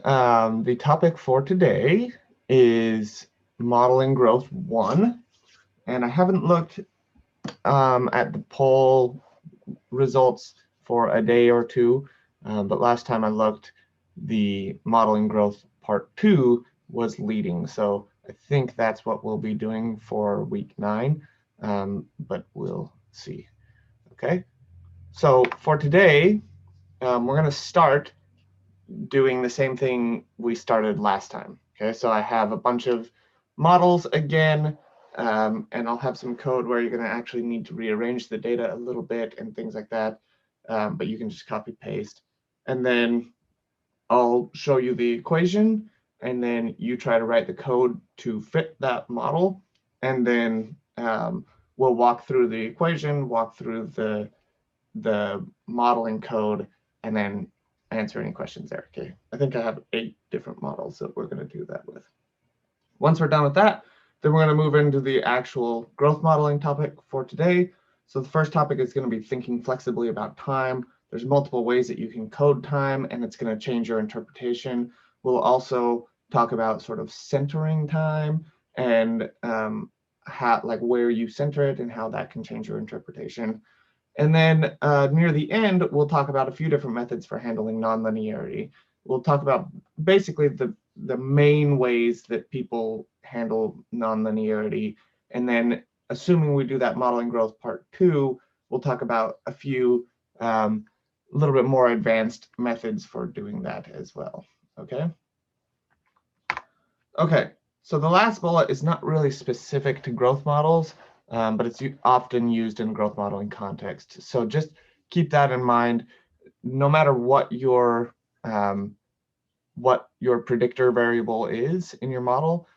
The topic for today is modeling growth 1, and I haven't looked at the poll results for a day or two, but last time I looked, the modeling growth part 2 was leading, so I think that's what we'll be doing for week 9, but we'll see. Okay, so for today, we're going to start doing the same thing we started last time. Okay, so I have a bunch of models again, and I'll have some code where you're going to actually need to rearrange the data a little bit and things like that, but you can just copy paste. And then I'll show you the equation, and then you try to write the code to fit that model, and then we'll walk through the equation, walk through the modeling code, and then answer any questions there. Okay, I think I have 8 different models that we're going to do that with. Once we're done with that, then we're going to move into the actual growth modeling topic for today. So the first topic is going to be thinking flexibly about time. There's multiple ways that you can code time, and it's going to change your interpretation. We'll also talk about sort of centering time and how, like, where you center it and how that can change your interpretation. And then near the end, we'll talk about a few different methods for handling nonlinearity. We'll talk about basically the main ways that people handle nonlinearity. And then assuming we do that modeling growth part 2, we'll talk about a few little bit more advanced methods for doing that as well. Okay. Okay, so the last bullet is not really specific to growth models, but it's often used in growth modeling context. So just keep that in mind. No matter what your predictor variable is in your model,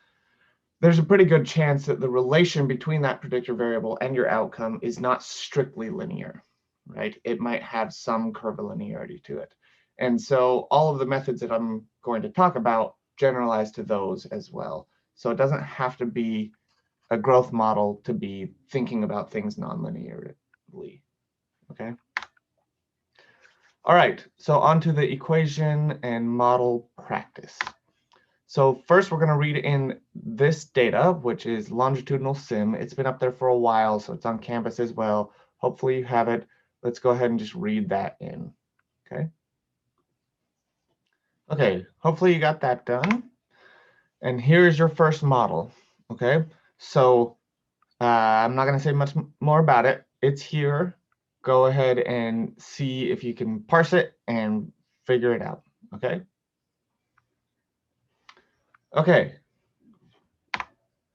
there's a pretty good chance that the relation between that predictor variable and your outcome is not strictly linear, right? It might have some curvilinearity to it. And so all of the methods that I'm going to talk about generalize to those as well. So it doesn't have to be a growth model to be thinking about things nonlinearly. Okay. All right, so on to the equation and model practice. So first we're going to read in this data, which is longitudinal sim. It's been up there for a while, so it's on Canvas as well. Hopefully you have it. Let's go ahead and just read that in. Okay. Okay, hopefully you got that done. And here's your first model. Okay, so I'm not going to say much more about it. It's here. Go ahead and see if you can parse it and figure it out. Okay. Okay.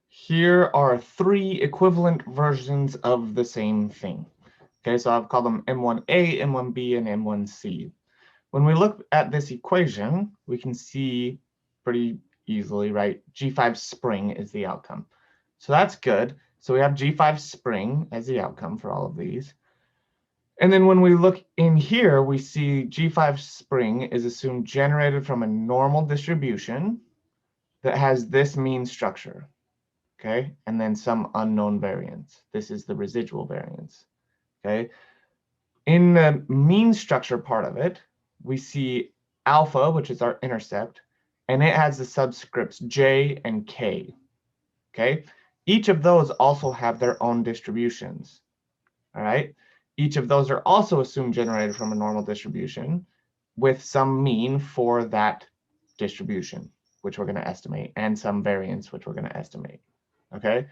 Here are 3 equivalent versions of the same thing. Okay, so I've called them M1A, M1B, and M1C. When we look at this equation, we can see pretty easily, right? G5 spring is the outcome. So that's good. So we have G5 spring as the outcome for all of these. And then when we look in here, we see G5 spring is assumed generated from a normal distribution that has this mean structure, okay? And then some unknown variance. This is the residual variance, okay? In the mean structure part of it, we see alpha, which is our intercept, and it has the subscripts J and K, okay? Each of those also have their own distributions, all right? Each of those are also assumed generated from a normal distribution with some mean for that distribution, which we're going to estimate, and some variance, which we're going to estimate, okay?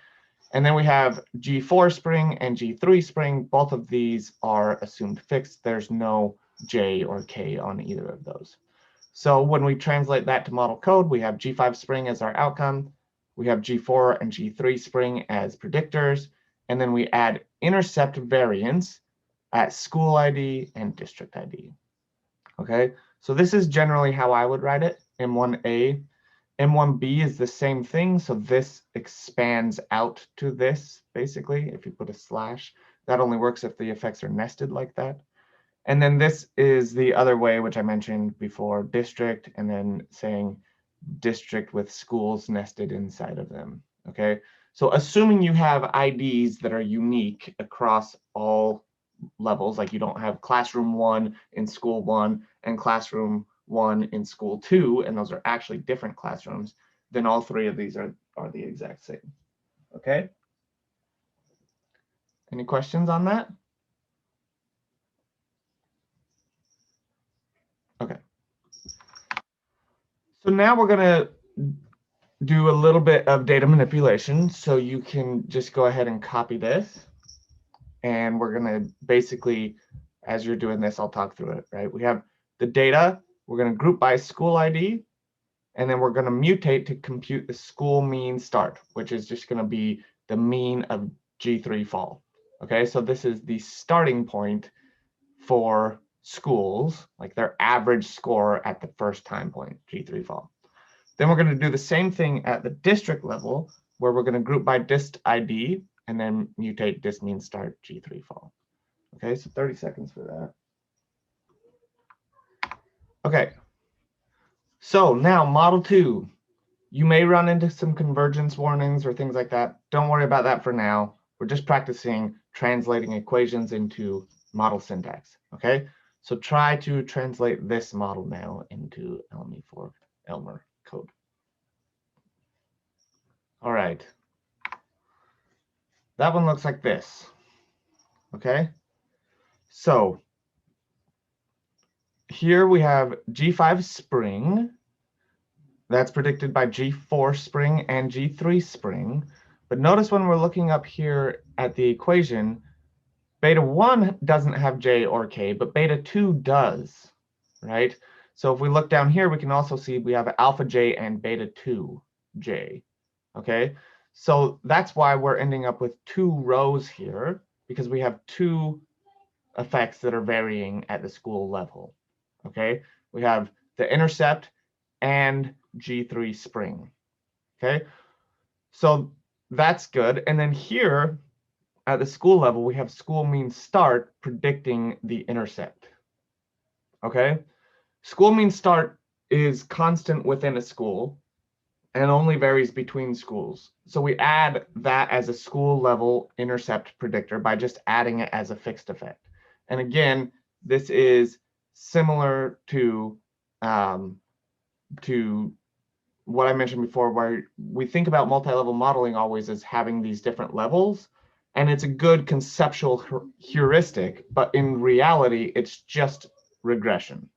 And then we have G4 spring and G3 spring. Both of these are assumed fixed. There's no J or K on either of those. So when we translate that to model code, we have G5 spring as our outcome. We have G4 and G3 spring as predictors. And then we add intercept variance at school ID and district ID. Okay, so this is generally how I would write it. M1A. M1B is the same thing, so this expands out to this, basically, if you put a slash. That only works if the effects are nested like that. And then this is the other way, which I mentioned before, district, and then saying district with schools nested inside of them, okay? So assuming you have IDs that are unique across all levels, like you don't have classroom 1 in school 1 and classroom 1 in school 2, and those are actually different classrooms, then all three of these are the exact same. Okay? Any questions on that? Okay. So now we're going to do a little bit of data manipulation. So you can just go ahead and copy this. And we're going to basically, as you're doing this, I'll talk through it, right? We have the data. We're going to group by school ID. And then we're going to mutate to compute the school mean start, which is just going to be the mean of G3 fall. Okay, so this is the starting point for schools, like their average score at the first time point, G3 fall. Then we're going to do the same thing at the district level, where we're going to group by dist ID and then mutate dist mean start G3 fall. Okay, so 30 seconds for that. Okay, so now model 2. You may run into some convergence warnings or things like that. Don't worry about that for now. We're just practicing translating equations into model syntax. Okay, so try to translate this model now into LME4 Elmer code. All right. That one looks like this. Okay. So here we have G5 spring. That's predicted by G4 spring and G3 spring. But notice when we're looking up here at the equation, beta 1 doesn't have J or K, but beta 2 does, right? So if we look down here, we can also see we have alpha J and beta 2 J, okay? So that's why we're ending up with 2 rows here, because we have 2 effects that are varying at the school level, okay? We have the intercept and G3 spring, okay? So that's good. And then here at the school level, we have school mean start predicting the intercept, okay? School mean start is constant within a school and only varies between schools. So we add that as a school level intercept predictor by just adding it as a fixed effect. And again, this is similar to what I mentioned before, where we think about multi-level modeling always as having these different levels, and it's a good conceptual heuristic, but in reality, it's just regression.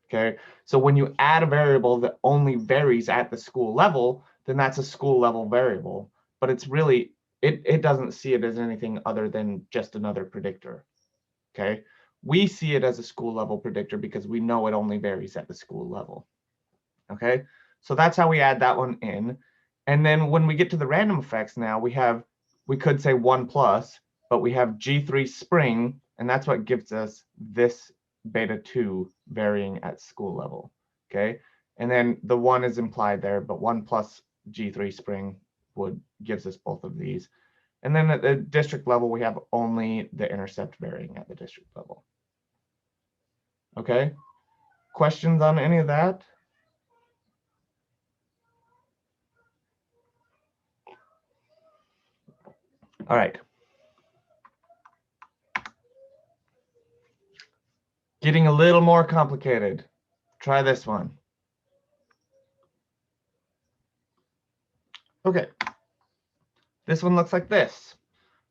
Okay, so when you add a variable that only varies at the school level, then that's a school level variable, but it's really, it doesn't see it as anything other than just another predictor. Okay, we see it as a school level predictor because we know it only varies at the school level. Okay, so that's how we add that one in. And then when we get to the random effects now, we could say 1 plus, but we have G3 spring, and that's what gives us this beta 2 varying at school level, okay? And then the 1 is implied there, but 1 plus G3 spring gives us both of these. And then at the district level, we have only the intercept varying at the district level. Okay, questions on any of that? All right. Getting a little more complicated. Try this one. Okay. This one looks like this.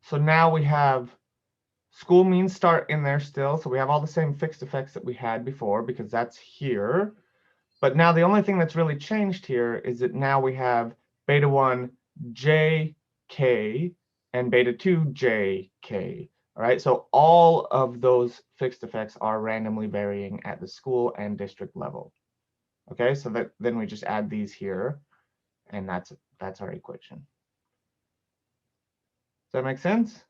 So now we have school mean start in there still. So we have all the same fixed effects that we had before because that's here. But now the only thing that's really changed here is that now we have beta 1 JK and beta 2 JK. All right, so all of those fixed effects are randomly varying at the school and district level. Okay, so then we just add these here, and that's our equation. Does that make sense?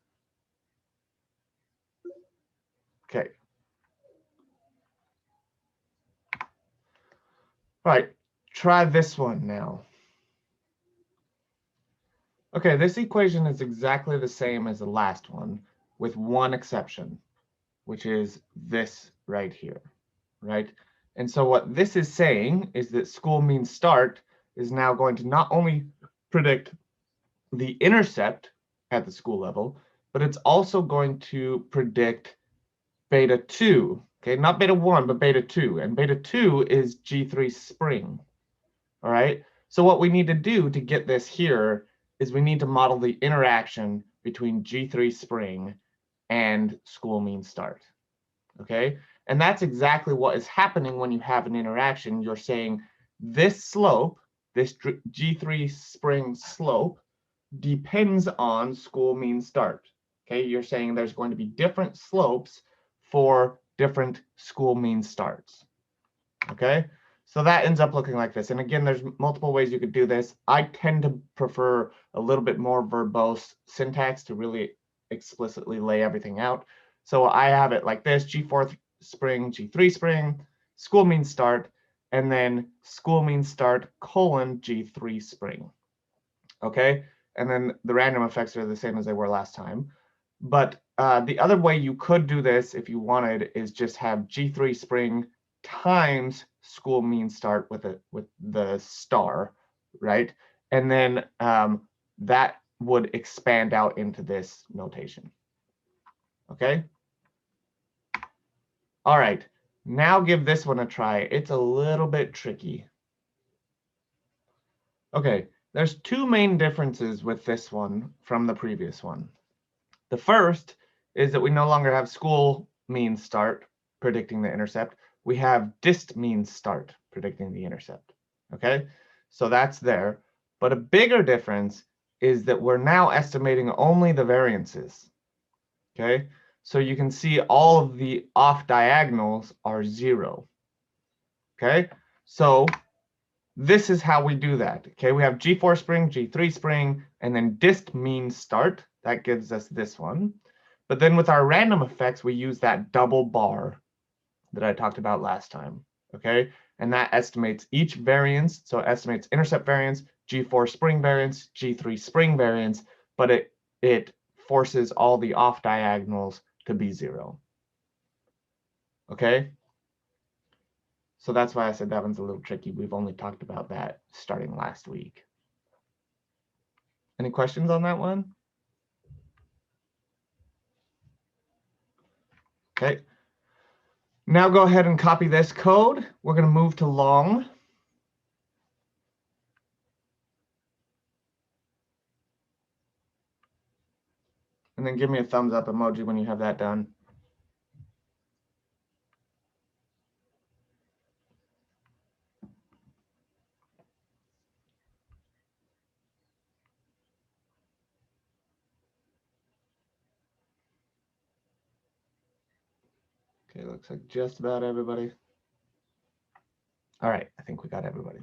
Okay. All right, try this one now. Okay, this equation is exactly the same as the last one, with one exception, which is this right here, right? And so what this is saying is that school mean start is now going to not only predict the intercept at the school level, but it's also going to predict beta 2, Okay, not beta 1, but beta 2. And beta 2 is G3 spring. All right. So what we need to do to get this here is we need to model the interaction between G3 spring and school mean start. Okay. And that's exactly what is happening when you have an interaction. You're saying this slope, this G3 spring slope, depends on school mean start. Okay. You're saying there's going to be different slopes for different school mean starts. Okay. So that ends up looking like this. And again, there's multiple ways you could do this. I tend to prefer a little bit more verbose syntax to really explicitly lay everything out. So I have it like this: G4 spring, G3 spring, school mean start, and then school mean start colon G3 spring. Okay. And then the random effects are the same as they were last time. But the other way you could do this if you wanted is just have G3 spring times school mean start with the star, right? And then that would expand out into this notation. Okay. All right. Now give this one a try. It's a little bit tricky. Okay. There's two main differences with this one from the previous one. The first is that we no longer have school mean start predicting the intercept. We have dist mean start predicting the intercept. Okay, so that's there. But a bigger difference is that we're now estimating only the variances. Okay, so you can see all of the off diagonals are 0. Okay, so this is how we do that. Okay, we have G4 spring, G3 spring, and then dist mean start. That gives us this one. But then with our random effects, we use that double bar that I talked about last time. Okay, and that estimates each variance. So it estimates intercept variance, G4 spring variance, G3 spring variance, but it forces all the off diagonals to be 0. Okay. So that's why I said that one's a little tricky. We've only talked about that starting last week. Any questions on that one? Okay. Now go ahead and copy this code. We're going to move to long. And then give me a thumbs up emoji when you have that done. Okay, looks like just about everybody. All right, I think we got everybody.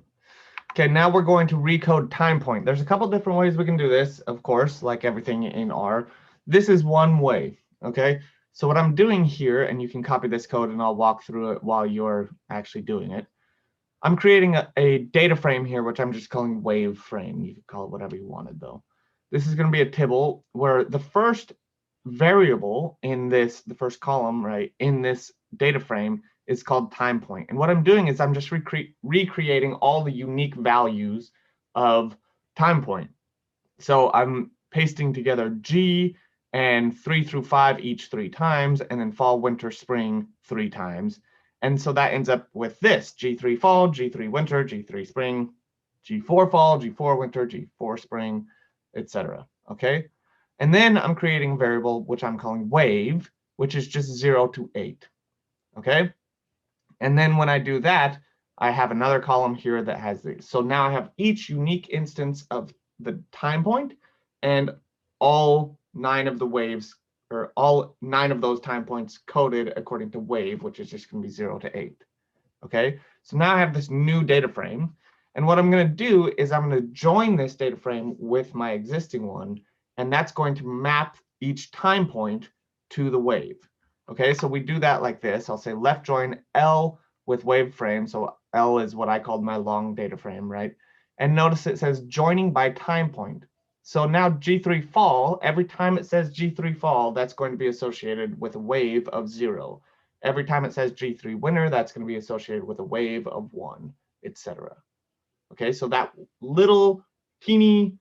Okay, now we're going to recode time point. There's a couple different ways we can do this, of course, like everything in R. This is one way, okay? So what I'm doing here, and you can copy this code and I'll walk through it while you're actually doing it. I'm creating a data frame here, which I'm just calling wave frame. You can call it whatever you wanted though. This is going to be a tibble where the first variable in this, the first column, right, in this data frame is called time point. And what I'm doing is I'm just recreating all the unique values of time point. So I'm pasting together G and 3 through 5 each 3 times, and then fall, winter, spring 3 times. And so that ends up with this: G3 fall, G3 winter, G3 spring, G4 fall, G4 winter, G4 spring, etc. Okay. And then I'm creating a variable which I'm calling wave, which is just 0 to 8. Okay. And then when I do that, I have another column here that has these. So now I have each unique instance of the time point and all 9 of the waves, or all 9 of those time points coded according to wave, which is just going to be 0 to 8. Okay, so now I have this new data frame. And what I'm going to do is I'm going to join this data frame with my existing one. And that's going to map each time point to the wave. Okay, so we do that like this. I'll say left join L with wave frame. So L is what I called my long data frame, right? And notice it says joining by time point. So now G3 fall, every time it says G3 fall, that's going to be associated with a wave of 0. Every time it says G3 winter, that's going to be associated with a wave of 1, etc. Okay, so that little teeny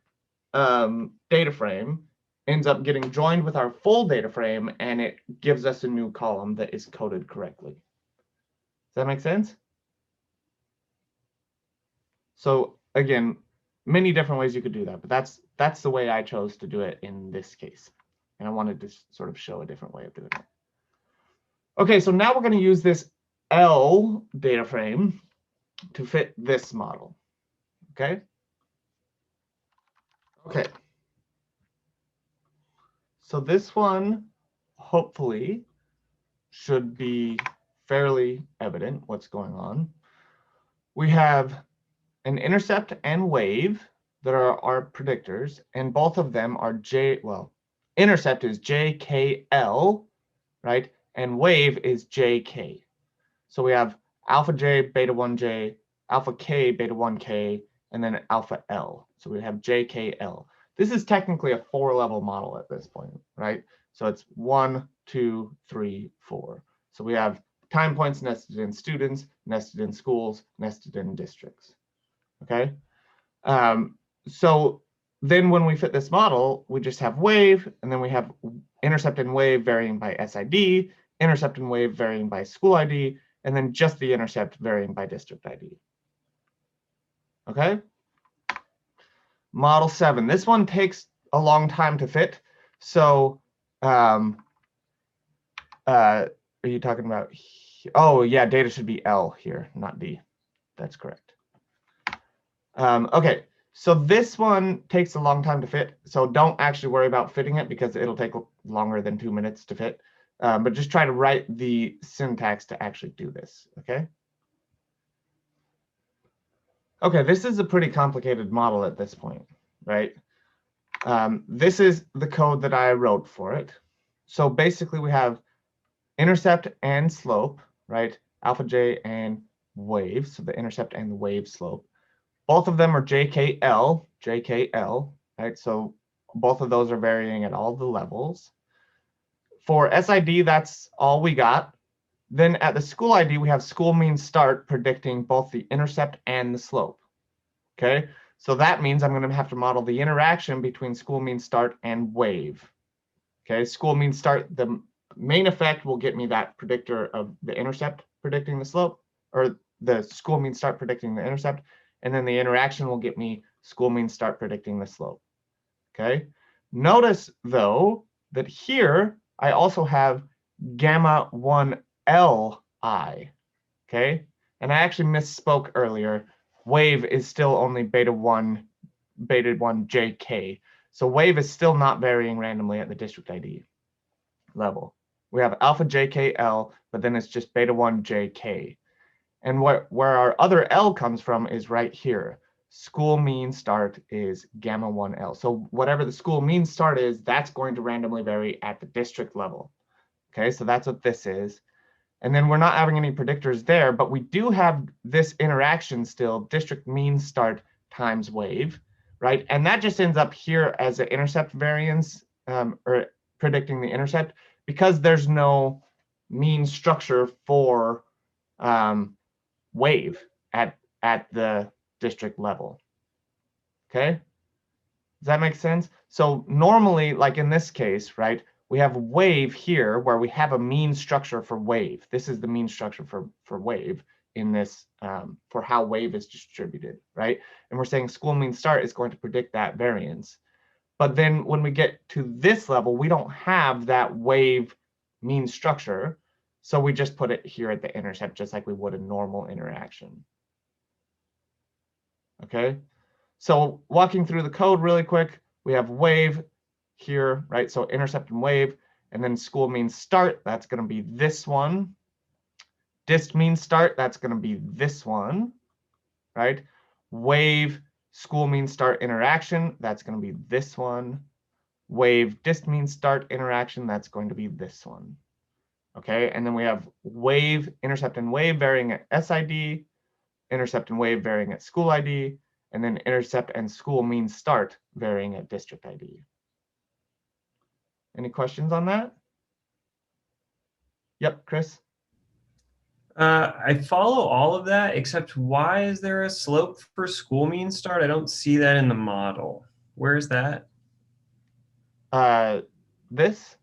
data frame ends up getting joined with our full data frame, and it gives us a new column that is coded correctly. that make sense? So again, many different ways you could do that, but that's the way I chose to do it in this case. And I wanted to sort of show a different way of doing it. Okay, so now we're going to use this L data frame to fit this model. Okay? Okay. So this one, hopefully, should be fairly evident what's going on. We have an intercept and wave that are our predictors, and both of them are intercept is JKL, right? And wave is JK. So we have alpha J, beta 1J, alpha K, beta 1K, and then alpha L. So we have JKL. This is technically a 4-level model at this point, right? So it's 1, 2, 3, 4. So we have time points nested in students, nested in schools, nested in districts. Okay. So then when we fit this model, we just have wave, and then we have intercept and wave varying by SID, intercept and wave varying by school ID, and then just the intercept varying by district ID. Okay. Model 7. This one takes a long time to fit. So are you talking about? Oh, yeah, data should be L here, not D. That's correct. Okay, so this one takes a long time to fit. So don't actually worry about fitting it because it'll take longer than 2 minutes to fit. But just try to write the syntax to actually do this, okay? Okay, this is a pretty complicated model at this point, right? This is the code that I wrote for it. So basically we have intercept and slope, right? Alpha J and wave, so the intercept and the wave slope. Both of them are JKL, right? So both of those are varying at all the levels. For SID, that's all we got. Then at the school ID, we have school mean start predicting both the intercept and the slope. Okay, so that means I'm going to have to model the interaction between school mean start and wave. Okay, school mean start, the main effect will get me that predictor of the intercept predicting the slope, or the school mean start predicting the intercept, and then the interaction will get me school mean start predicting the slope. Okay, notice though that here I also have gamma 1 Li. Okay, and I actually misspoke earlier. Wave is still only beta 1 JK. So wave is still not varying randomly at the district ID level. We have alpha JKL, but then it's just beta 1 JK. And where our other L comes from is right here. School mean start is gamma 1 L. So whatever the school mean start is, that's going to randomly vary at the district level. Okay, so that's what this is. And then we're not having any predictors there, but we do have this interaction still, district mean start times wave, right? And that just ends up here as an intercept variance, or predicting the intercept, because there's no mean structure for wave at the district level. Okay, does that make sense? So normally, like in this case, right, we have wave here where we have a mean structure for wave. This is the mean structure for wave in this, for how wave is distributed, right? And we're saying school mean start is going to predict that variance. But then when we get to this level, we don't have that wave mean structure. So we just put it here at the intercept, just like we would a normal interaction. Okay, so walking through the code really quick, we have wave here, right? So intercept and wave, and then school mean start, that's going to be this one. Dist mean start, that's going to be this one, right? Wave school mean start interaction, that's going to be this one. Wave dist mean start interaction, that's going to be this one. Okay, and then we have wave, intercept, and wave varying at SID, intercept and wave varying at school ID, and then intercept and school mean start varying at district ID. Any questions on that? Yep, Chris? I follow all of that, except why is there a slope for school mean start? I don't see that in the model. Where is that? This?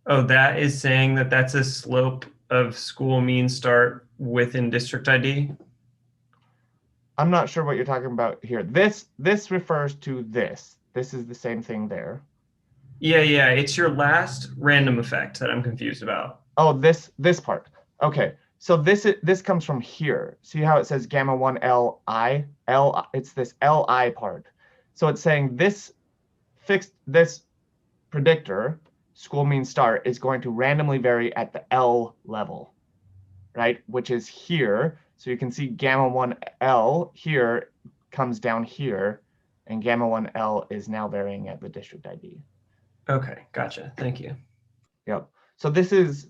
Oh, that is saying that that's a slope of school mean start within district ID? I'm not sure what you're talking about here. This refers to this. This is the same thing there. Yeah, it's your last random effect that I'm confused about. Oh, this part. Okay, so this comes from here. See how it says gamma 1 Li? It's this Li part. So it's saying this predictor, school mean start, is going to randomly vary at the L level, right? Which is here. So you can see gamma 1 L here comes down here, and gamma 1 L is now varying at the district ID. Okay, gotcha. Thank you. Yep. So this is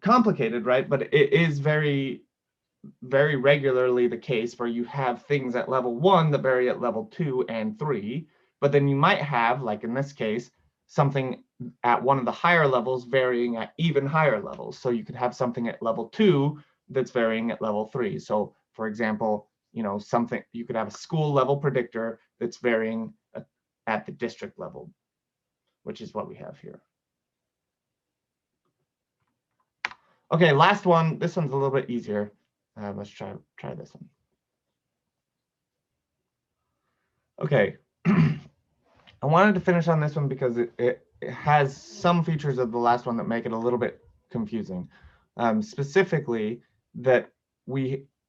complicated, right? But it is very, very regularly the case where you have things at level 1 that vary at level 2 and 3, but then you might have, like in this case, something at one of the higher levels varying at even higher levels. So you could have something at level 2 that's varying at level 3. So for example, something, you could have a school level predictor that's varying at the district level, which is what we have here. Okay, last one. This one's a little bit easier. Let's try this one. Okay, I wanted to finish on this one because it has some features of the last one that make it a little bit confusing. Specifically, that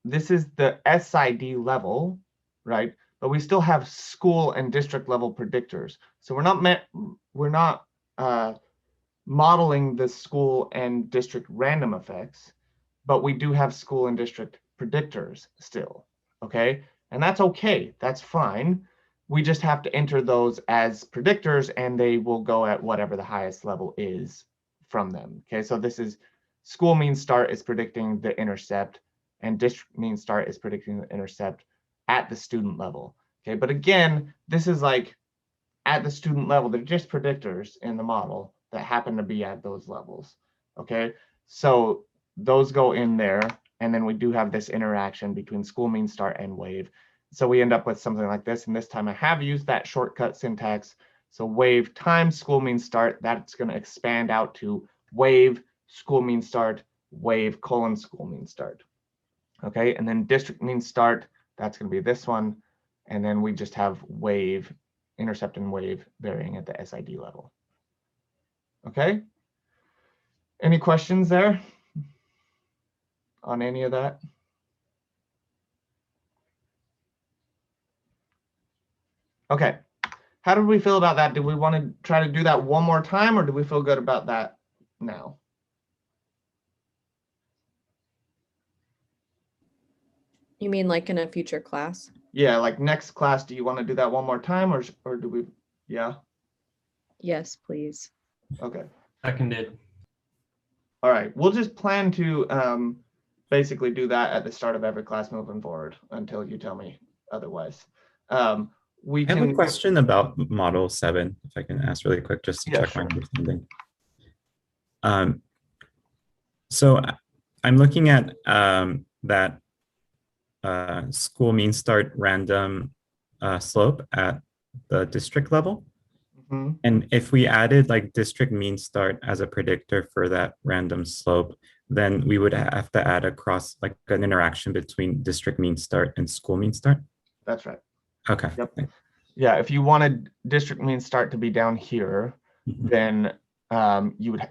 this is the SID level, right? But we still have school and district level predictors. So we're not modeling the school and district random effects, but we do have school and district predictors still, okay? And that's okay, that's fine. We just have to enter those as predictors and they will go at whatever the highest level is from them, okay? So this is school mean start is predicting the intercept and district mean start is predicting the intercept at the student level, okay? But again, this is like at the student level, they're just predictors in the model that happen to be at those levels, okay? So those go in there, and then we do have this interaction between school mean start and wave. So we end up with something like this, and this time I have used that shortcut syntax. So wave times school mean start, that's gonna expand out to wave school mean start, wave colon school mean start, okay? And then district mean start, that's gonna be this one, and then we just have wave, intercept and wave varying at the SID level. Okay. Any questions there on any of that? Okay. How did we feel about that? Did we want to try to do that one more time, or do we feel good about that now? You mean like in a future class? Yeah, like next class, do you want to do that one more time, or do we? Yeah. Yes, please. Okay. Seconded. All right. We'll just plan to basically do that at the start of every class moving forward until you tell me otherwise. We I have can. a question about Model 7, if I can ask really quick, just to Yeah, check sure. my understanding. So I'm looking at that school mean start random slope at the district level. Mhm. And if we added like district mean start as a predictor for that random slope, then we would have to add across like an interaction between district mean start and school mean start. That's right. Okay. Yep. Yeah, if you wanted district mean start to be down here, Mhm. then you would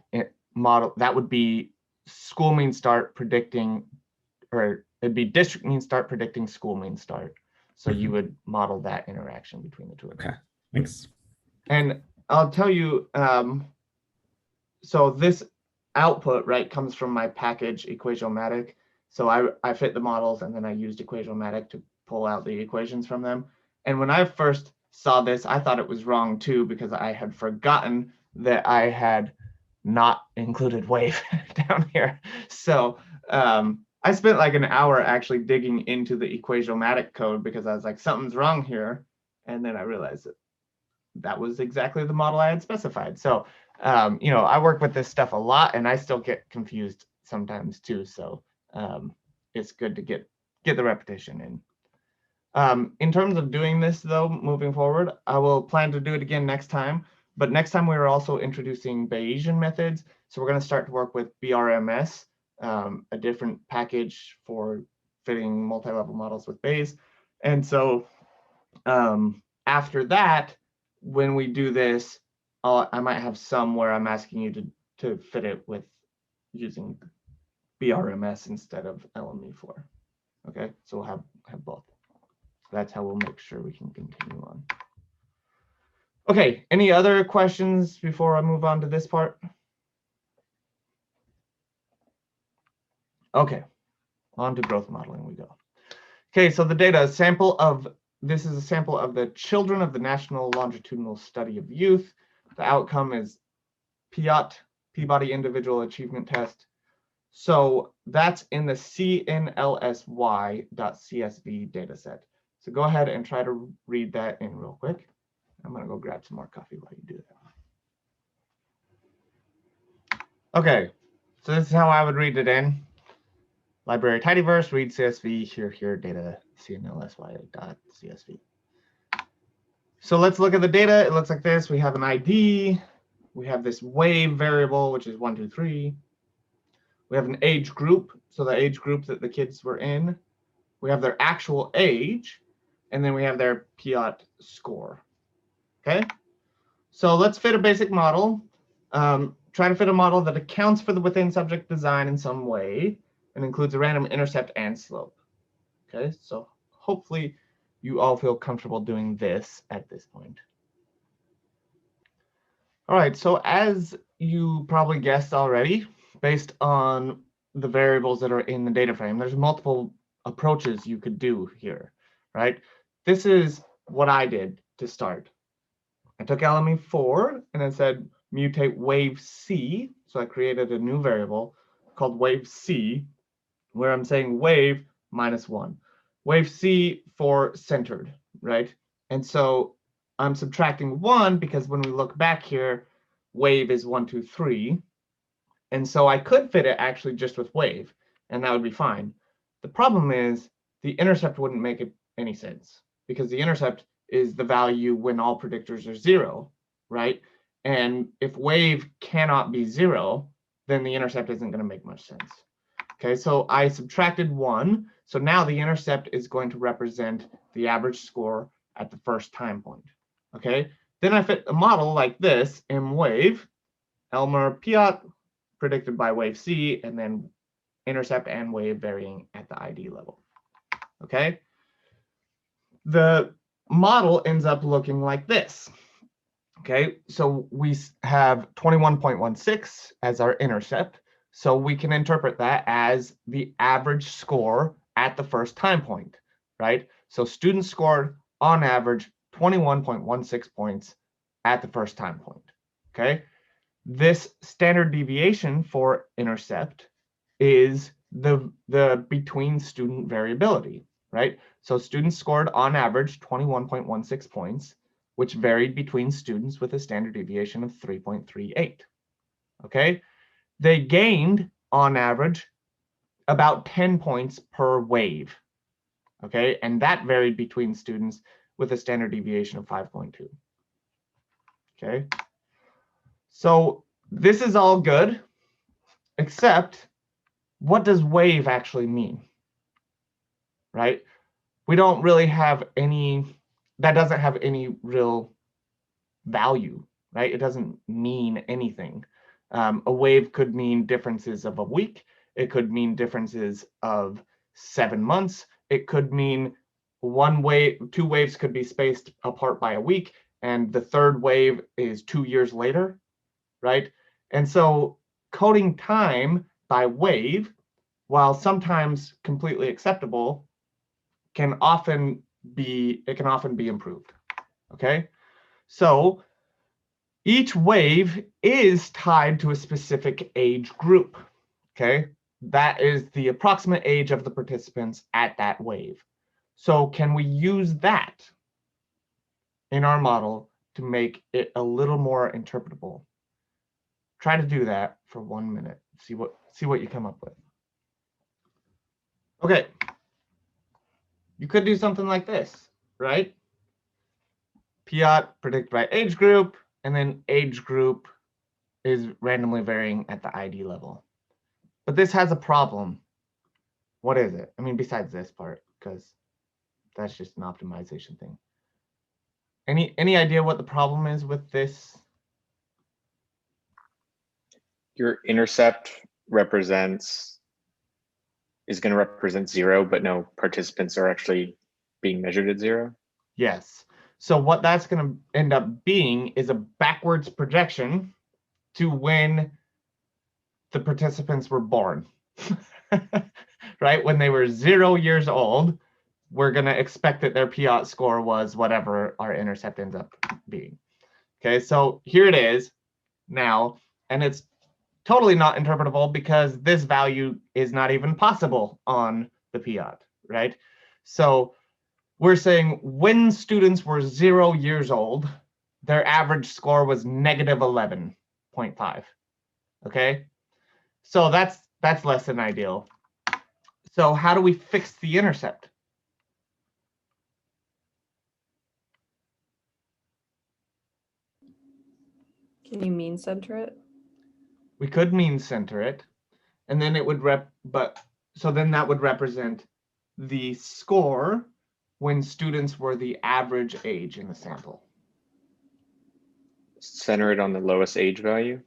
model, that would be school mean start predicting, or it'd be district mean start predicting school mean start. So you would model that interaction between the two of them. Okay, thanks. And I'll tell you, so this output, right, comes from my package Equationomatic. So I fit the models and then I used Equationomatic to pull out the equations from them. And when I first saw this, I thought it was wrong too, because I had forgotten that I had not included wave down here. So I spent like an hour actually digging into the Equationomatic code because I was like, something's wrong here. And then I realized that was exactly the model I had specified. So, I work with this stuff a lot and I still get confused sometimes too. So it's good to get the repetition in. In terms of doing this though, moving forward, I will plan to do it again next time, but next time we're also introducing Bayesian methods. So we're going to start to work with BRMS, a different package for fitting multi-level models with Bayes. And so after that, when we do this, I might have some where I'm asking you to fit it with using BRMS instead of LME4. Okay, so we'll have both. That's how we'll make sure we can continue on. Okay, any other questions before I move on to this part? Okay, on to growth modeling we go. Okay, so the data sample of, this is a sample of the children of the National Longitudinal Study of Youth. The outcome is PIAT, Peabody Individual Achievement Test. So that's in the CNLSY.CSV dataset. So go ahead and try to read that in real quick. I'm going to go grab some more coffee while you do that. Okay, so this is how I would read it in. Library tidyverse, read CSV, here, data, CNLSY.CSV. So let's look at the data. It looks like this. We have an ID. We have this wave variable, which is 1, 2, 3. We have an age group, so the age group that the kids were in. We have their actual age, and then we have their PIAT score. Okay, so let's fit a basic model. Try to fit a model that accounts for the within subject design in some way and includes a random intercept and slope. Okay, so hopefully you all feel comfortable doing this at this point. All right, so as you probably guessed already, based on the variables that are in the data frame, there's multiple approaches you could do here, right? This is what I did to start. I took LME4 and I said mutate wave C. So I created a new variable called wave C, where I'm saying wave -1. Wave C for centered, right? And so I'm subtracting 1 because when we look back here, wave is 1, 2, 3. And so I could fit it actually just with wave, and that would be fine. The problem is the intercept wouldn't make any sense because the intercept is the value when all predictors are 0, right? And if wave cannot be 0, then the intercept isn't going to make much sense. Okay, so I subtracted 1. So now the intercept is going to represent the average score at the first time point. Okay, then I fit a model like this, M wave, Elmer PIAT, predicted by wave C, and then intercept and wave varying at the ID level. Okay, the model ends up looking like this. Okay, so we have 21.16 as our intercept. So we can interpret that as the average score at the first time point, right? So students scored on average 21.16 points at the first time point. Okay, this standard deviation for intercept is the between student variability, right? So students scored on average 21.16 points, which varied between students with a standard deviation of 3.38. Okay, they gained on average about 10 points per wave. Okay, and that varied between students with a standard deviation of 5.2. Okay, so this is all good, except what does wave actually mean? Right? We don't really have any, that doesn't have any real value, right? It doesn't mean anything. A wave could mean differences of a week. It could mean differences of 7 months. It could mean one wave, 2 waves could be spaced apart by a week, and the third wave is 2 years later, right? And so coding time by wave, while sometimes completely acceptable, can often be improved. Okay, so each wave is tied to a specific age group. Okay, that is the approximate age of the participants at that wave. So can we use that in our model to make it a little more interpretable? Try to do that for 1 minute. See what you come up with. Okay, you could do something like this, right? PIAT predict by age group, and then age group is randomly varying at the ID level. But this has a problem. What is it? I mean, besides this part, because that's just an optimization thing. Any idea what the problem is with this? Your intercept is going to represent 0, but no participants are actually being measured at 0. Yes. So what that's going to end up being is a backwards projection to when the participants were born. Right? When they were 0 years old, we're going to expect that their PIAT score was whatever our intercept ends up being. Okay, so here it is now, and it's totally not interpretable because this value is not even possible on the PIAT, right? So we're saying when students were 0 years old, their average score was negative 11.5. Okay, so that's less than ideal. So how do we fix the intercept? Can you mean center it? We could mean center it, and then it would so then that would represent the score when students were the average age in the sample. Center it on the lowest age value.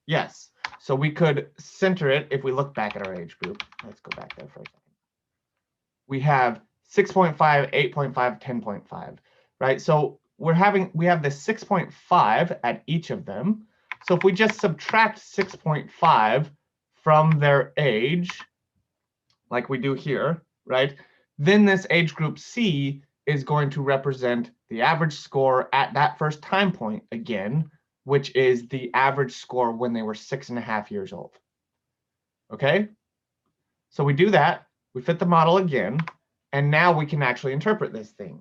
Yes. So we could center it if we look back at our age group. Let's go back there for a second. We have 6.5, 8.5, 10.5, right? So we have the 6.5 at each of them. So if we just subtract 6.5 from their age, like we do here, right? Then this age group C is going to represent the average score at that first time point again, which is the average score when they were 6.5 years old. Okay? So we do that, we fit the model again, and now we can actually interpret this thing.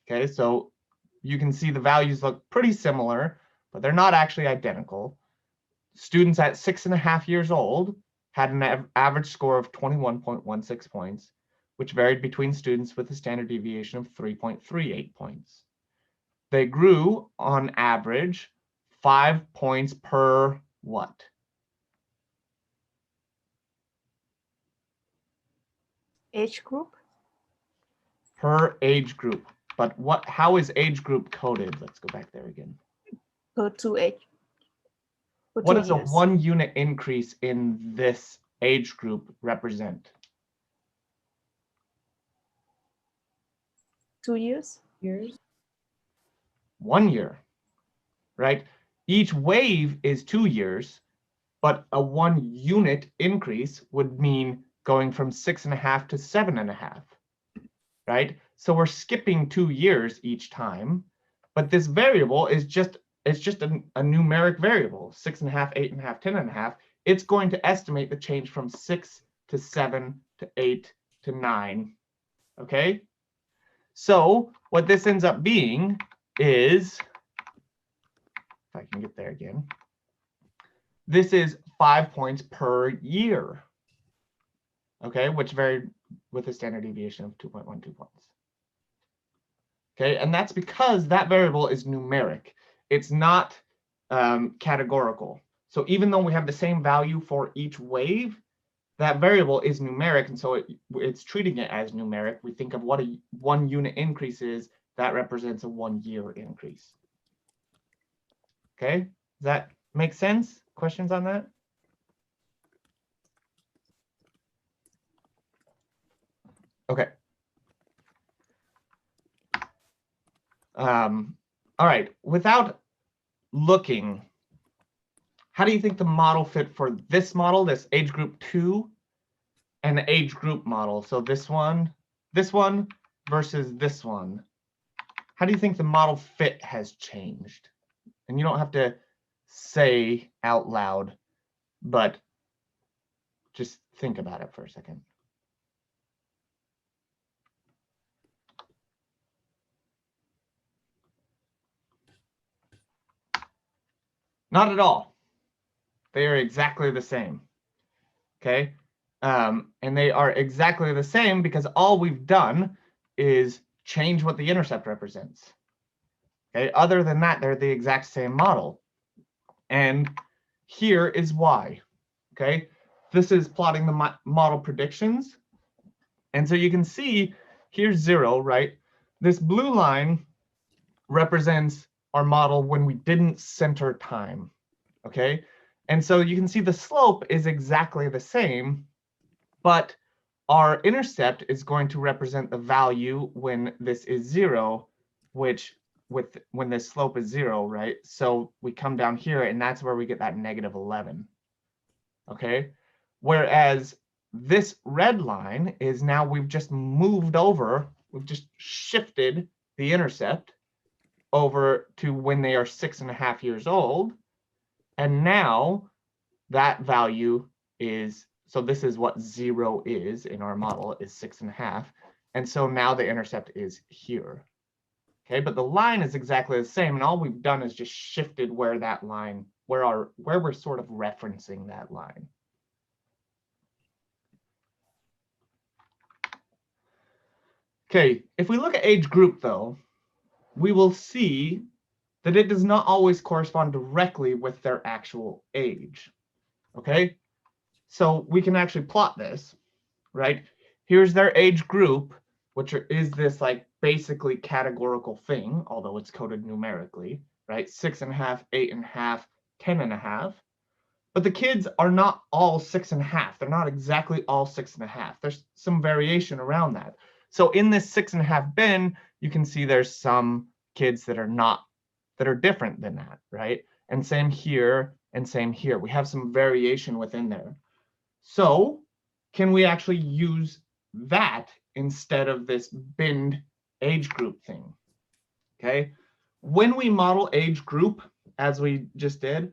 Okay, so you can see the values look pretty similar, but they're not actually identical. Students at 6.5 years old had an average score of 21.16 points, which varied between students with a standard deviation of 3.38 points. They grew on average 5 points per what? Age group? Per age group. But how is age group coded? Let's go back there again. Per 2 age. Per What 2 does a years. 1 unit increase in this age group represent? 2 years? Years? 1 year, right? Each wave is 2 years, but a 1 unit increase would mean going from 6.5 to 7.5, right? So we're skipping 2 years each time, but this variable is just a numeric variable, 6.5, 8.5, 10.5. It's going to estimate the change from 6 to 7 to 8 to 9, okay? So what this ends up being is, if I can get there again, this is 5 points per year, okay, which varied with a standard deviation of 2.12 points. Okay, and that's because that variable is numeric. It's not categorical. So even though we have the same value for each wave, that variable is numeric, and so it's treating it as numeric. We think of what a 1 unit increase is, that represents a 1 year increase. Okay, does that make sense? Questions on that? Okay. All right, without looking, how do you think the model fit for this model, this age group 2, and the age group model? So this one versus this one. How do you think the model fit has changed? And you don't have to say out loud, but just think about it for a second. Not at all. They are exactly the same. Okay. And they are exactly the same because all we've done is change what the intercept represents. Okay, other than that, they're the exact same model. And here is why. Okay, this is plotting the model predictions. And so you can see here's 0, right? This blue line represents our model when we didn't center time. Okay, and so you can see the slope is exactly the same, but our intercept is going to represent the value when this is 0, which when this slope is 0, right? So we come down here and that's where we get that -11. Okay, whereas this red line is now we've just moved over, we've just shifted the intercept over to when they are 6.5 years old. And now that value is, so this is what 0 is in our model, is 6.5. And so now the intercept is here. Okay, but the line is exactly the same. And all we've done is just shifted where that line, where we're sort of referencing that line. Okay, if we look at age group though, we will see that it does not always correspond directly with their actual age. Okay, so we can actually plot this, right? Here's their age group, which is this like basically categorical thing, although it's coded numerically, right? 6.5, 8.5, 10.5. But the kids are not all 6.5. They're not exactly all 6.5. There's some variation around that. So in this 6.5 bin, you can see there's some kids that are different than that, right? And same here and same here. We have some variation within there. So can we actually use that instead of this binned age group thing? Okay, when we model age group, as we just did,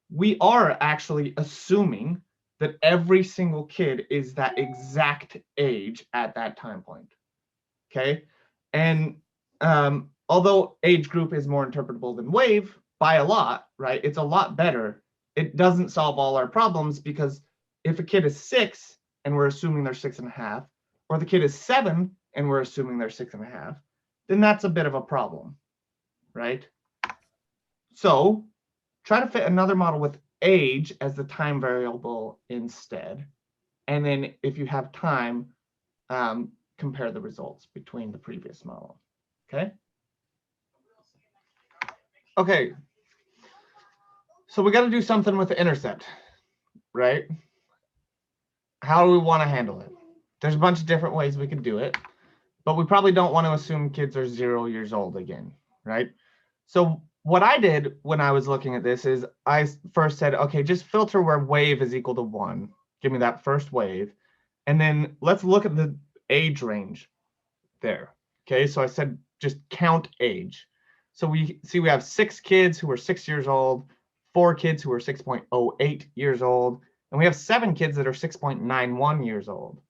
we are actually assuming that every single kid is that exact age at that time point. Okay, and although age group is more interpretable than wave by a lot, right? It's a lot better. It doesn't solve all our problems, because if a kid is 6 and we're assuming they're 6.5, or the kid is 7 and we're assuming they're 6.5, then that's a bit of a problem, right? So try to fit another model with age as the time variable instead. And then if you have time, compare the results between the previous model. Okay. Okay. So we got to do something with the intercept, right? How do we want to handle it? There's a bunch of different ways we could do it, but we probably don't want to assume kids are 0 years old again, right? So what I did when I was looking at this is I first said, okay, just filter where wave is equal to 1. Give me that first wave. And then let's look at the age range there. Okay, so I said just count age. So we see we have 6 kids who are 6 years old, 4 kids who are 6.08 years old, and we have 7 kids that are 6.91 years old.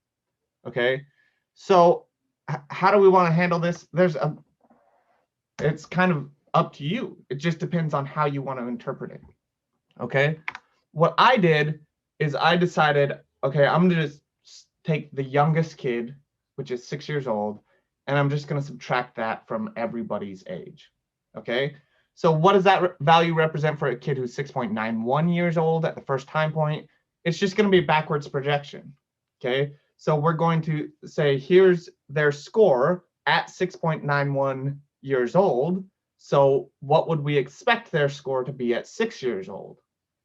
Okay, so how do we want to handle this? It's kind of up to you. It just depends on how you want to interpret it. Okay, what I did is I decided, okay, I'm going to just take the youngest kid, which is 6 years old, and I'm just going to subtract that from everybody's age. Okay, so what does that value represent for a kid who's 6.91 years old at the first time point? It's just going to be a backwards projection. Okay, so we're going to say here's their score at 6.91 years old. So what would we expect their score to be at 6 years old?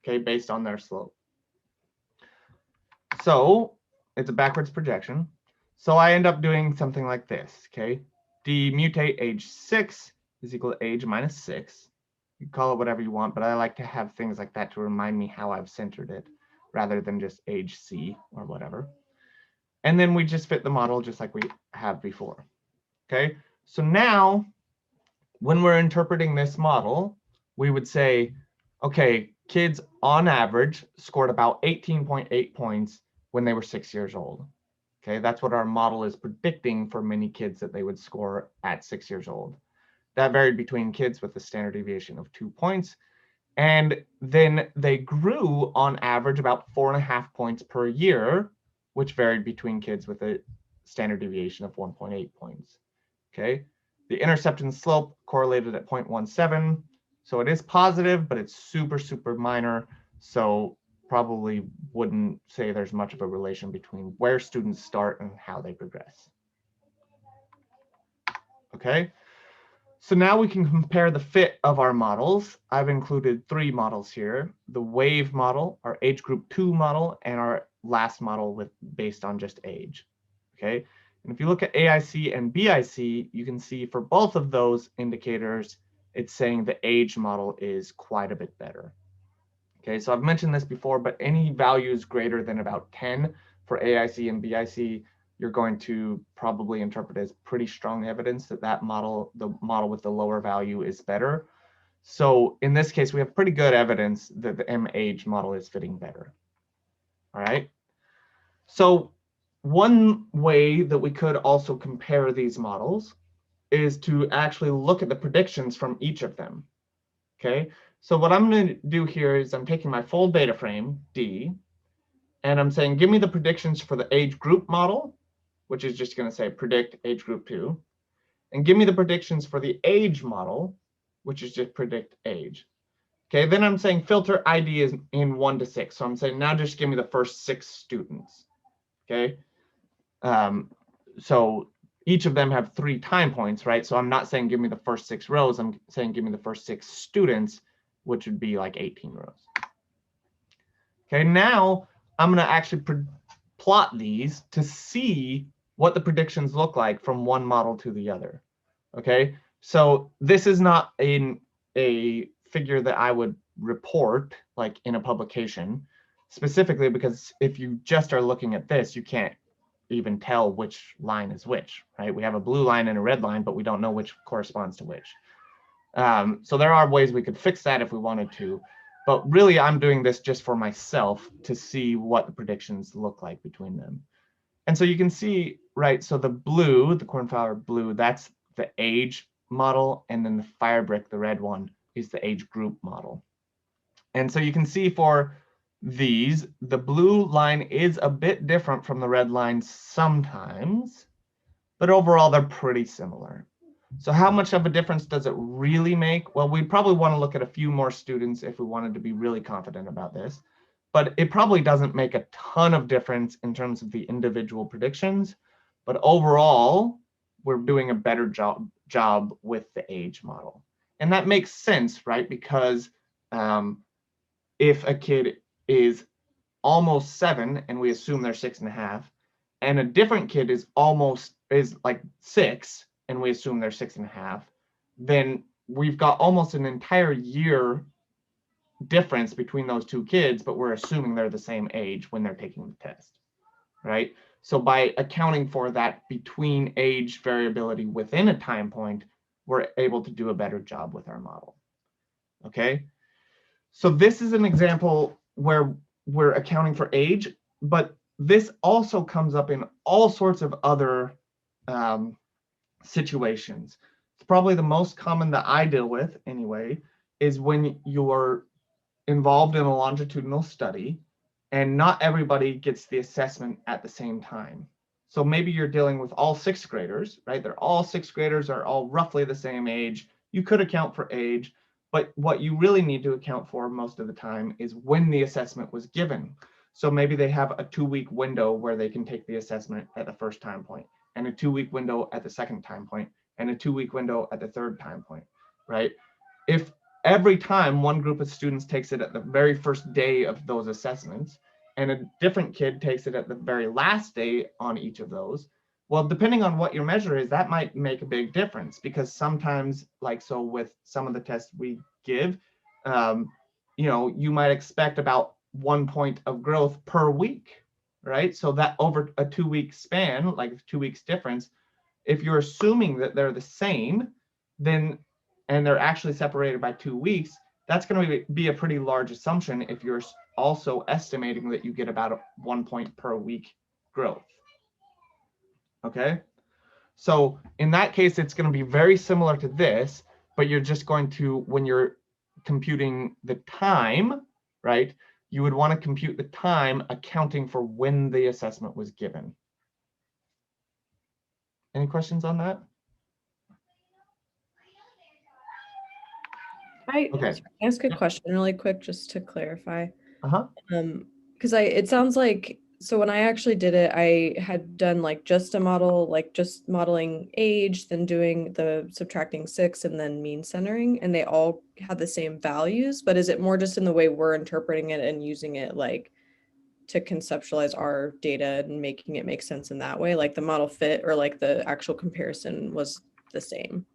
Okay, based on their slope. So it's a backwards projection. So I end up doing something like this. Okay, demutate age 6 is equal to age minus 6. You can call it whatever you want, but I like to have things like that to remind me how I've centered it, rather than just age C or whatever. And then we just fit the model just like we have before. Okay, so now when we're interpreting this model, we would say, okay, kids on average scored about 18.8 points when they were 6 years old. Okay, that's what our model is predicting for many kids that they would score at 6 years old. That varied between kids with a standard deviation of 2 points. And then they grew on average about 4.5 points per year, which varied between kids with a standard deviation of 1.8 points. Okay, The intercept and slope correlated at 0.17. So it is positive, but it's super, super minor. So probably wouldn't say there's much of a relation between where students start and how they progress. Okay, so now we can compare the fit of our models. I've included 3 models here: the WAVE model, our age group 2 model, and our last model based on just age. Okay, and if you look at AIC and BIC, you can see for both of those indicators, it's saying the age model is quite a bit better. Okay, so I've mentioned this before, but any values greater than about 10 for AIC and BIC, you're going to probably interpret as pretty strong evidence that that model, the model with the lower value, is better. So in this case, we have pretty good evidence that the M-age model is fitting better. All right. So one way that we could also compare these models is to actually look at the predictions from each of them. Okay. So what I'm going to do here is I'm taking my full data frame, D, and I'm saying, give me the predictions for the age group model, which is just going to say predict age group 2, and give me the predictions for the age model, which is just predict age. Okay, then I'm saying filter ID is in 1 to 6. So I'm saying now just give me the first 6 students. Okay, so each of them have 3 time points, right? So I'm not saying give me the first 6 rows. I'm saying give me the first 6 students, which would be like 18 rows. Okay, now I'm going to actually plot these to see what the predictions look like from one model to the other. Okay, so this is not a figure that I would report like in a publication, specifically because if you just are looking at this, you can't even tell which line is which, right? We have a blue line and a red line, but we don't know which corresponds to which. So there are ways we could fix that if we wanted to, but really I'm doing this just for myself to see what the predictions look like between them. And so you can see, right, so the blue, the cornflower blue, that's the age model, and then the firebrick, the red one, is the age group model. And so you can see for these, the blue line is a bit different from the red line sometimes, but overall they're pretty similar. So how much of a difference does it really make? Well, we'd probably want to look at a few more students if we wanted to be really confident about this, but it probably doesn't make a ton of difference in terms of the individual predictions, but overall, we're doing a better job with the age model. And that makes sense, right? Because if a kid is almost 7 and we assume they're 6.5, and a different kid is like 6 and we assume they're 6.5, then we've got almost an entire year difference between those 2 kids, but we're assuming they're the same age when they're taking the test, right? So by accounting for that between age variability within a time point, we're able to do a better job with our model. Okay, so this is an example where we're accounting for age, but this also comes up in all sorts of other situations. It's probably the most common that I deal with anyway, is when you're involved in a longitudinal study and not everybody gets the assessment at the same time. So maybe you're dealing with all 6th graders, right? They're all 6th graders, are all roughly the same age. You could account for age, but what you really need to account for most of the time is when the assessment was given. So maybe they have a 2-week window where they can take the assessment at the first time point, and a 2-week window at the second time point, and a 2-week window at the third time point, right? If every time one group of students takes it at the very first day of those assessments, and a different kid takes it at the very last day on each of those, well, depending on what your measure is, that might make a big difference, because sometimes, like so with some of the tests we give, you know, you might expect about 1 point of growth per week, right? So that over a 2-week span, like 2 weeks difference, if you're assuming that they're the same, then, and they're actually separated by 2 weeks, that's going to be a pretty large assumption if you're also estimating that you get about 1 point per week growth. Okay, so in that case, it's going to be very similar to this, but you're just going to, when you're computing the time, right, you would want to compute the time accounting for when the assessment was given. Any questions on that? I Okay. can I ask a question really quick just to clarify? Uh-huh. Because it sounds like, so when I actually did it, I had done like just a model, like just modeling age, then doing the subtracting 6 and then mean centering, and they all had the same values. But is it more just in the way we're interpreting it and using it like to conceptualize our data and making it make sense in that way? Like the model fit or like the actual comparison was the same?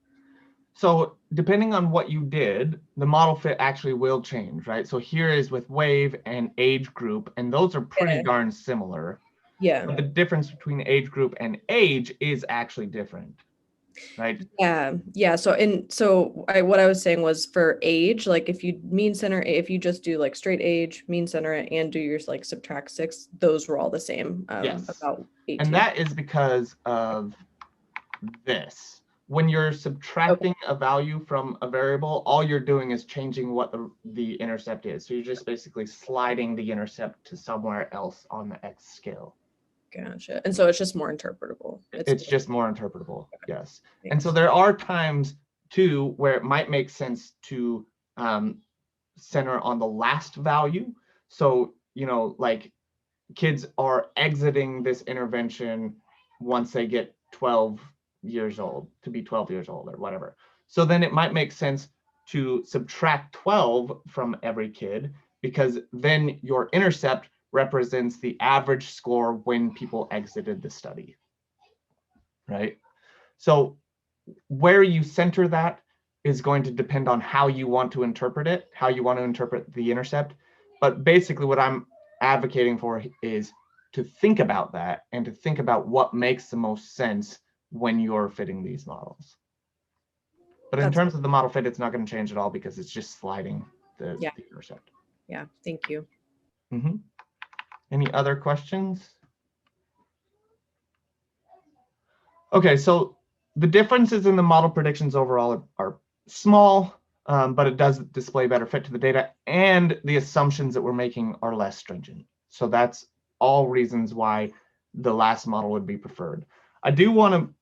So depending on what you did, the model fit actually will change, right? So here is with wave and age group, and those are pretty Yeah. darn similar. Yeah. But the difference between age group and age is actually different, right? Yeah. So what I was saying was for age, like if you mean center, if you just do like straight age, mean center it, and do your like subtract 6, those were all the same. Yes. About 18. And that is because of this. When you're subtracting a value from a variable, all you're doing is changing what the intercept is. So you're just basically sliding the intercept to somewhere else on the X scale. Gotcha. And so it's just more interpretable. It's just more interpretable, yes. And Thanks. so there are times too where it might make sense to center on the last value. So, like kids are exiting this intervention once they get 12 years old, to be 12 years old or whatever. So then it might make sense to subtract 12 from every kid, because then your intercept represents the average score when people exited the study, right? So where you center that is going to depend on how you want to interpret it, how you want to interpret the intercept. But basically what I'm advocating for is to think about that and to think about what makes the most sense when you're fitting these models. But in terms of the model fit, it's not going to change at all because it's just sliding the intercept. Yeah, thank you. Mm-hmm. Any other questions? Okay, so the differences in the model predictions overall are small, but it does display better fit to the data, and the assumptions that we're making are less stringent. So that's all reasons why the last model would be preferred. I do want to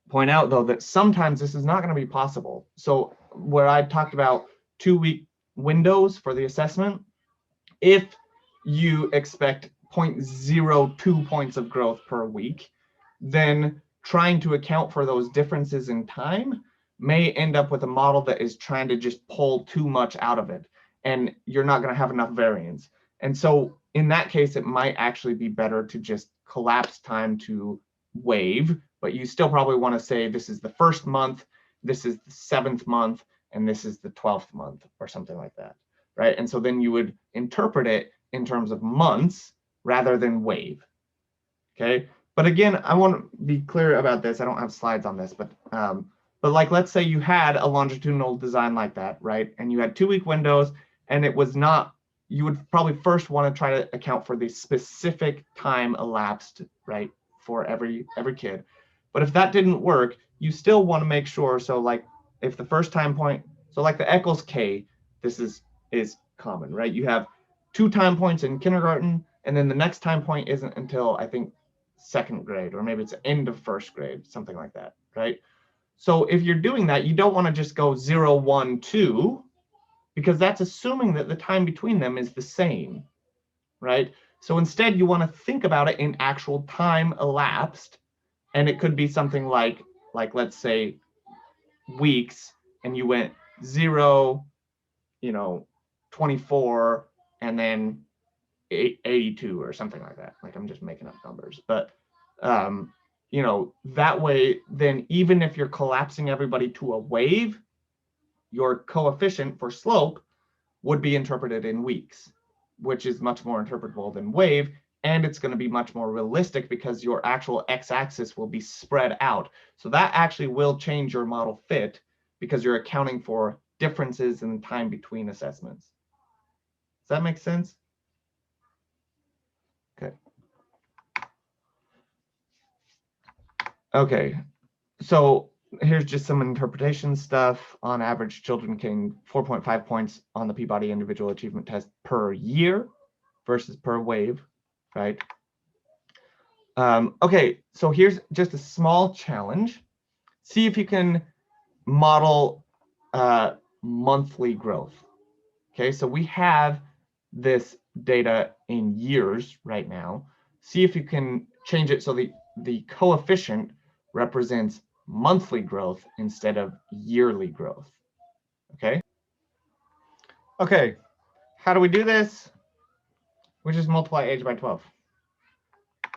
point out, though, that sometimes this is not going to be possible. So where I talked about 2-week windows for the assessment, if you expect 0.02 points of growth per week, then trying to account for those differences in time may end up with a model that is trying to just pull too much out of it, and you're not going to have enough variance. And so in that case, it might actually be better to just collapse time to wave, but you still probably want to say this is the first month, this is the 7th month, and this is the 12th month, or something like that, right? And so then you would interpret it in terms of months rather than wave, okay? But again, I want to be clear about this. I don't have slides on this, but like, let's say you had a longitudinal design like that, right? And you had 2-week windows, and it was not, you would probably first want to try to account for the specific time elapsed, right, for every kid. But if that didn't work, you still want to make sure, so like if the first time point, so like the Eccles K, this is common, right? You have 2 time points in kindergarten, and then the next time point isn't until, I think, 2nd grade, or maybe it's the end of 1st grade, something like that, right? So if you're doing that, you don't want to just go 0, 1, 2, because that's assuming that the time between them is the same, right? So instead, you want to think about it in actual time elapsed, and it could be something like let's say weeks, and you went 0, 24, and then 82 or something like that. Like, I'm just making up numbers, but that way, then even if you're collapsing everybody to a wave, your coefficient for slope would be interpreted in weeks, which is much more interpretable than wave, and it's going to be much more realistic because your actual x-axis will be spread out. So that actually will change your model fit because you're accounting for differences in time between assessments. Does that make sense? Okay. Okay, so here's just some interpretation stuff. On average, children gain 4.5 points on the Peabody Individual Achievement Test per year versus per wave, right? Okay, so here's just a small challenge. See if you can model monthly growth. Okay, so we have this data in years right now. See if you can change it so the coefficient represents monthly growth instead of yearly growth. Okay. Okay, how do we do this? We just multiply age by 12.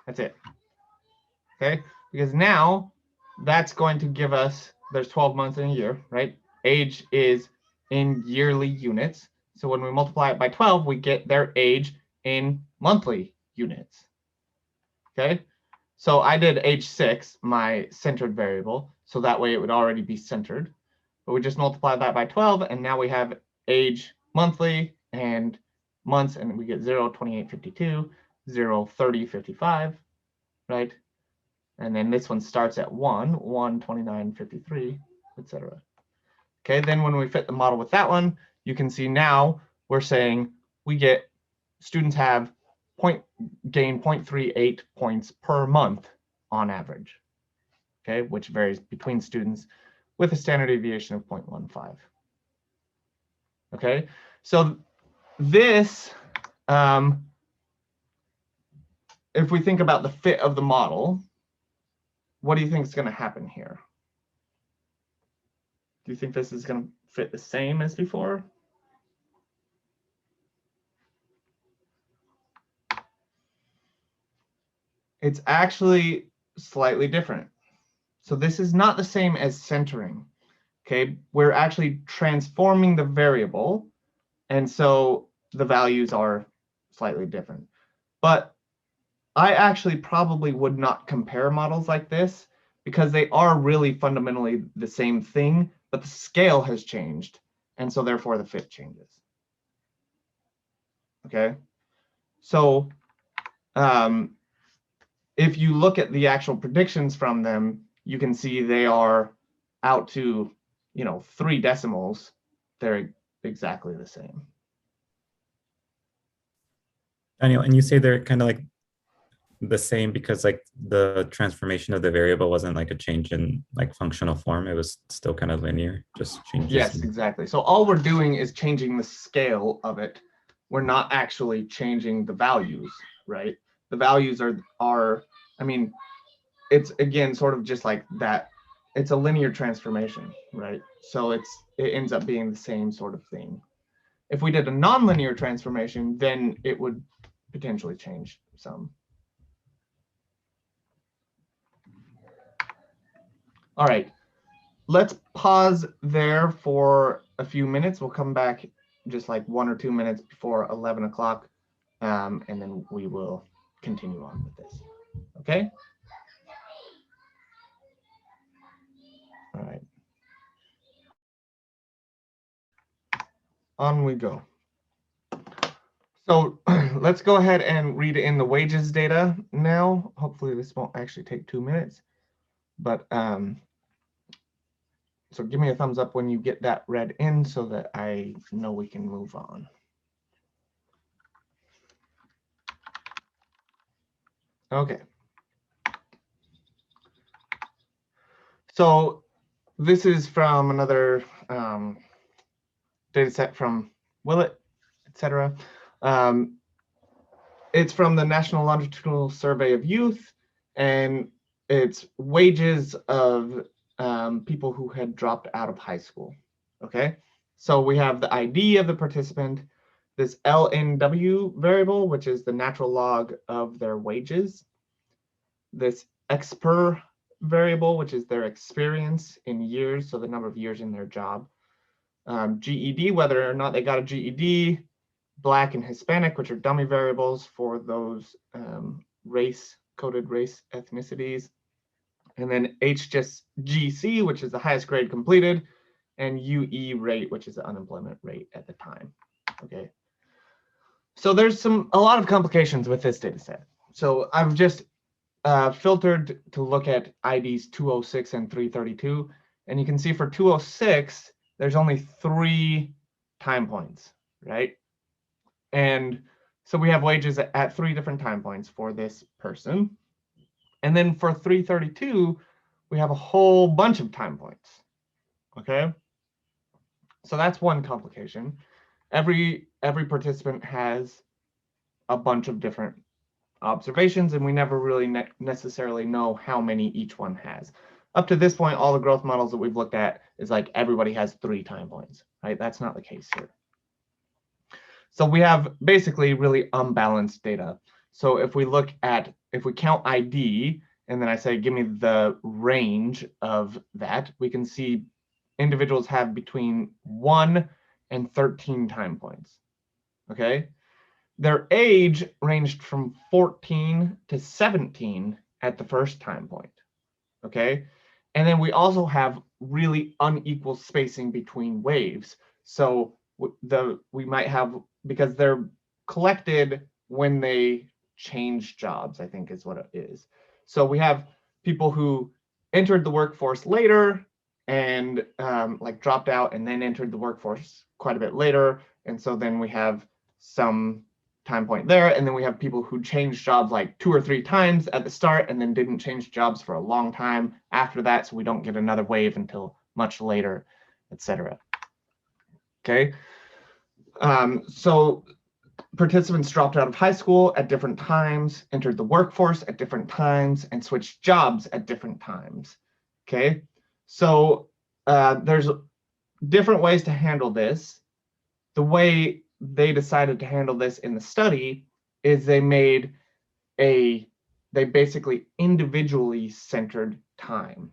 That's it. Okay, because now that's going to give us, there's 12 months in a year, right? Age is in yearly units. So when we multiply it by 12, we get their age in monthly units. Okay, so I did age 6, my centered variable, so that way it would already be centered. But we just multiply that by 12, and now we have age monthly and months, and we get 0, 28, 52, 0, 30, 55, right? And then this one starts at 1, 1, 29, 53, etc. Okay, then when we fit the model with that one, you can see now we're saying we get students have gain 0.38 points per month on average, okay, which varies between students with a standard deviation of 0.15. Okay, so this, if we think about the fit of the model, what do you think is going to happen here? Do you think this is going to fit the same as before? It's actually slightly different. So this is not the same as centering. Okay, we're actually transforming the variable, and so the values are slightly different. But I actually probably would not compare models like this because they are really fundamentally the same thing, but the scale has changed, and so therefore the fit changes. Okay, so if you look at the actual predictions from them, you can see they are out to, 3 decimals. They're exactly the same. Daniel, and you say they're kind of like the same because like the transformation of the variable wasn't like a change in like functional form. It was still kind of linear, just changes. Yes, exactly. So all we're doing is changing the scale of it. We're not actually changing the values, right? The values are, I mean, it's again sort of just like that. It's a linear transformation, right? So it ends up being the same sort of thing. If we did a nonlinear transformation, then it would potentially change some. All right, let's pause there for a few minutes. We'll come back just like 1 or 2 minutes before 11 o'clock, and then we will continue on with this. Okay? All right. On we go. So let's go ahead and read in the wages data now. Hopefully this won't actually take 2 minutes, but so give me a thumbs up when you get that read in so that I know we can move on. Okay. So this is from another data set from Willett, etc. It's from the National Longitudinal Survey of Youth, and it's wages of people who had dropped out of high school. Okay, so we have the ID of the participant, this LNW variable, which is the natural log of their wages, this XPER variable, which is their experience in years, so the number of years in their job, GED, whether or not they got a GED, Black and Hispanic, which are dummy variables for those coded race ethnicities, and then HGC, which is the highest grade completed, and UE rate, which is the unemployment rate at the time. Okay, so there's a lot of complications with this data set. So I've just filtered to look at IDs 206 and 332, and you can see for 206, there's only 3 time points, right? And so we have wages at 3 different time points for this person. And then for 332, we have a whole bunch of time points, okay? So that's one complication. Every participant has a bunch of different observations, and we never really necessarily know how many each one has. Up to this point, all the growth models that we've looked at is like everybody has 3 time points, right? That's not the case here. So we have basically really unbalanced data. So if we count ID, and then I say, give me the range of that, we can see individuals have between 1 and 13 time points, okay? Their age ranged from 14 to 17 at the first time point, okay? And then we also have really unequal spacing between waves. So we might have, because they're collected when they change jobs, I think is what it is. So we have people who entered the workforce later and like dropped out and then entered the workforce quite a bit later. And so then we have some time point there, and then we have people who changed jobs like 2 or 3 times at the start and then didn't change jobs for a long time after that, so we don't get another wave until much later, etc. Okay, so participants dropped out of high school at different times, entered the workforce at different times, and switched jobs at different times. Okay, so there's different ways to handle this. The way they decided to handle this in the study is they basically individually centered time.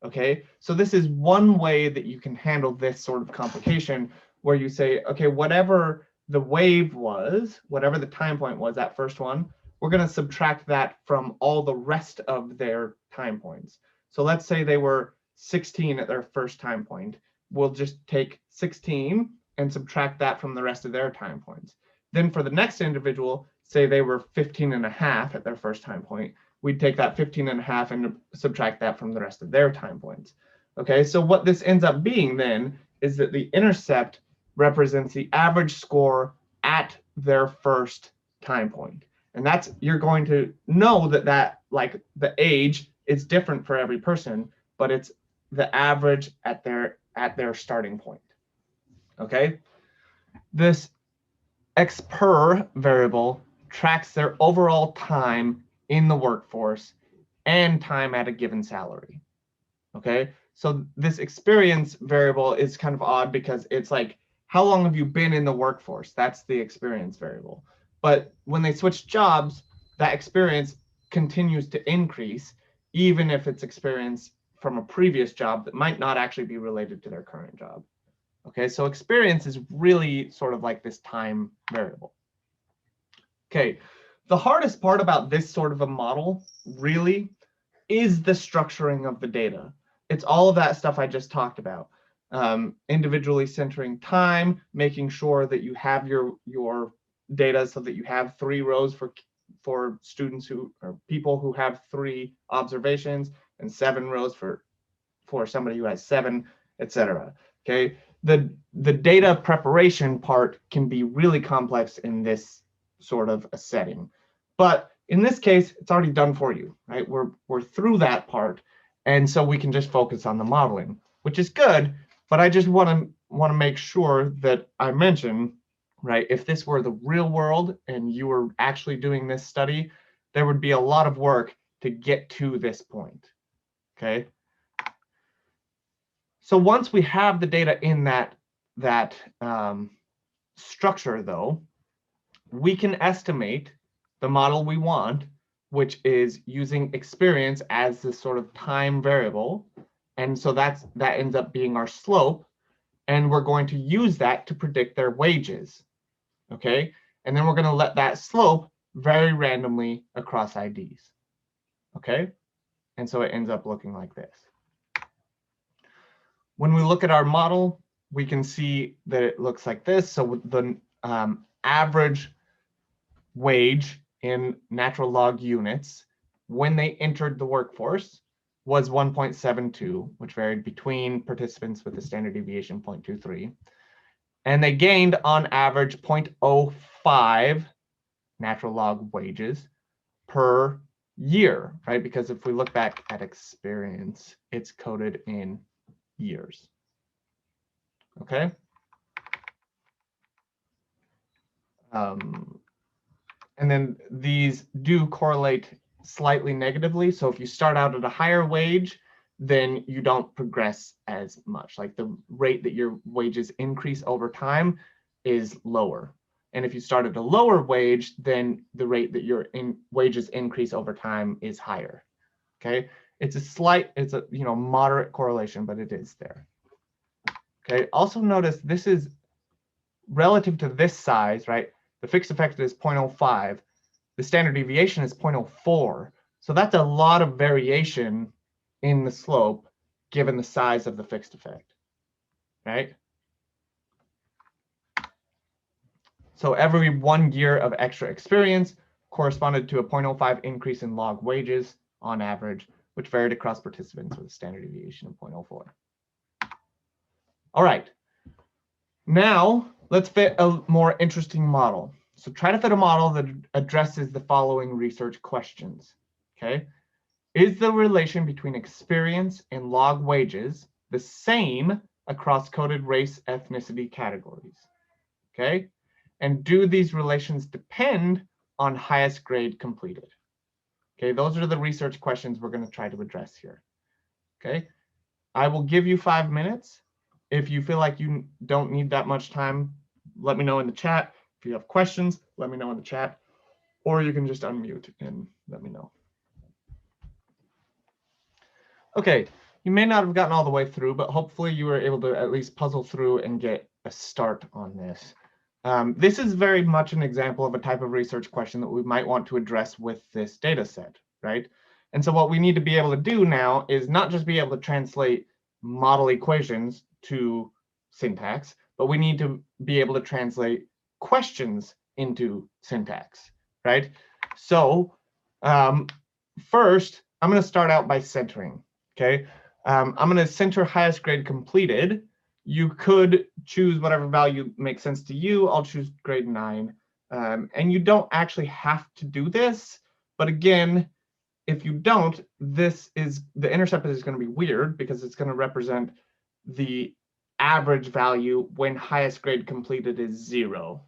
Okay, so this is one way that you can handle this sort of complication, where you say, okay, whatever the wave was, whatever the time point was, that first one, we're going to subtract that from all the rest of their time points. So let's say they were 16 at their first time point. We'll just take 16 and subtract that from the rest of their time points. Then for the next individual, say they were 15.5 at their first time point, we'd take that 15.5 and subtract that from the rest of their time points. Okay, so what this ends up being then is that the intercept represents the average score at their first time point. And that's, you're going to know that like the age is different for every person, but it's the average at their starting point. Okay, this XPER variable tracks their overall time in the workforce and time at a given salary. Okay, so this experience variable is kind of odd because it's like, how long have you been in the workforce? That's the experience variable. But when they switch jobs, that experience continues to increase, even if it's experience from a previous job that might not actually be related to their current job. Okay, so experience is really sort of like this time variable. Okay, the hardest part about this sort of a model really is the structuring of the data. It's all of that stuff I just talked about. Individually centering time, making sure that you have your data so that you have 3 rows for students or people who have 3 observations, and 7 rows for somebody who has 7, etc. Okay, the data preparation part can be really complex in this sort of a setting, but in this case, it's already done for you, right? We're through that part, and so we can just focus on the modeling, which is good. But I just want to make sure that I mention, right, if this were the real world and you were actually doing this study, there would be a lot of work to get to this point. Okay. So once we have the data in that structure, though, we can estimate the model we want, which is using experience as this sort of time variable. And so that ends up being our slope. And we're going to use that to predict their wages. Okay. And then we're going to let that slope vary randomly across IDs. Okay. And so it ends up looking like this. When we look at our model, we can see that it looks like this. So the average wage in natural log units when they entered the workforce was 1.72, which varied between participants with a standard deviation 0.23. And they gained on average 0.05 natural log wages per year, right? Because if we look back at experience, it's coded in years. Okay, And then these do correlate slightly negatively. So if you start out at a higher wage, then you don't progress as much. Like the rate that your wages increase over time is lower. And if you start at a lower wage, then the rate that your wages increase over time is higher. Okay, it's a moderate correlation, but it is there. Okay, also notice this is relative to this size, right? The fixed effect is 0.05. The standard deviation is 0.04. So that's a lot of variation in the slope given the size of the fixed effect, right? So every 1 year of extra experience corresponded to a 0.05 increase in log wages on average, which varied across participants with a standard deviation of 0.04. All right, now let's fit a more interesting model. So try to fit a model that addresses the following research questions, okay? Is the relation between experience and log wages the same across coded race ethnicity categories, okay? And do these relations depend on highest grade completed? Okay, those are the research questions we're going to try to address here, okay? I will give you 5 minutes. If you feel like you don't need that much time, let me know in the chat. If you have questions, let me know in the chat, or you can just unmute and let me know. Okay, you may not have gotten all the way through, but hopefully you were able to at least puzzle through and get a start on this. This is very much an example of a type of research question that we might want to address with this data set, right? And so what we need to be able to do now is not just be able to translate model equations to syntax, but we need to be able to translate questions into syntax, right? So first, I'm going to start out by centering, okay? I'm going to center highest grade completed. You could choose whatever value makes sense to you. I'll choose grade 9. And you don't actually have to do this. But again, if you don't, the intercept is going to be weird because it's going to represent the average value when highest grade completed is 0,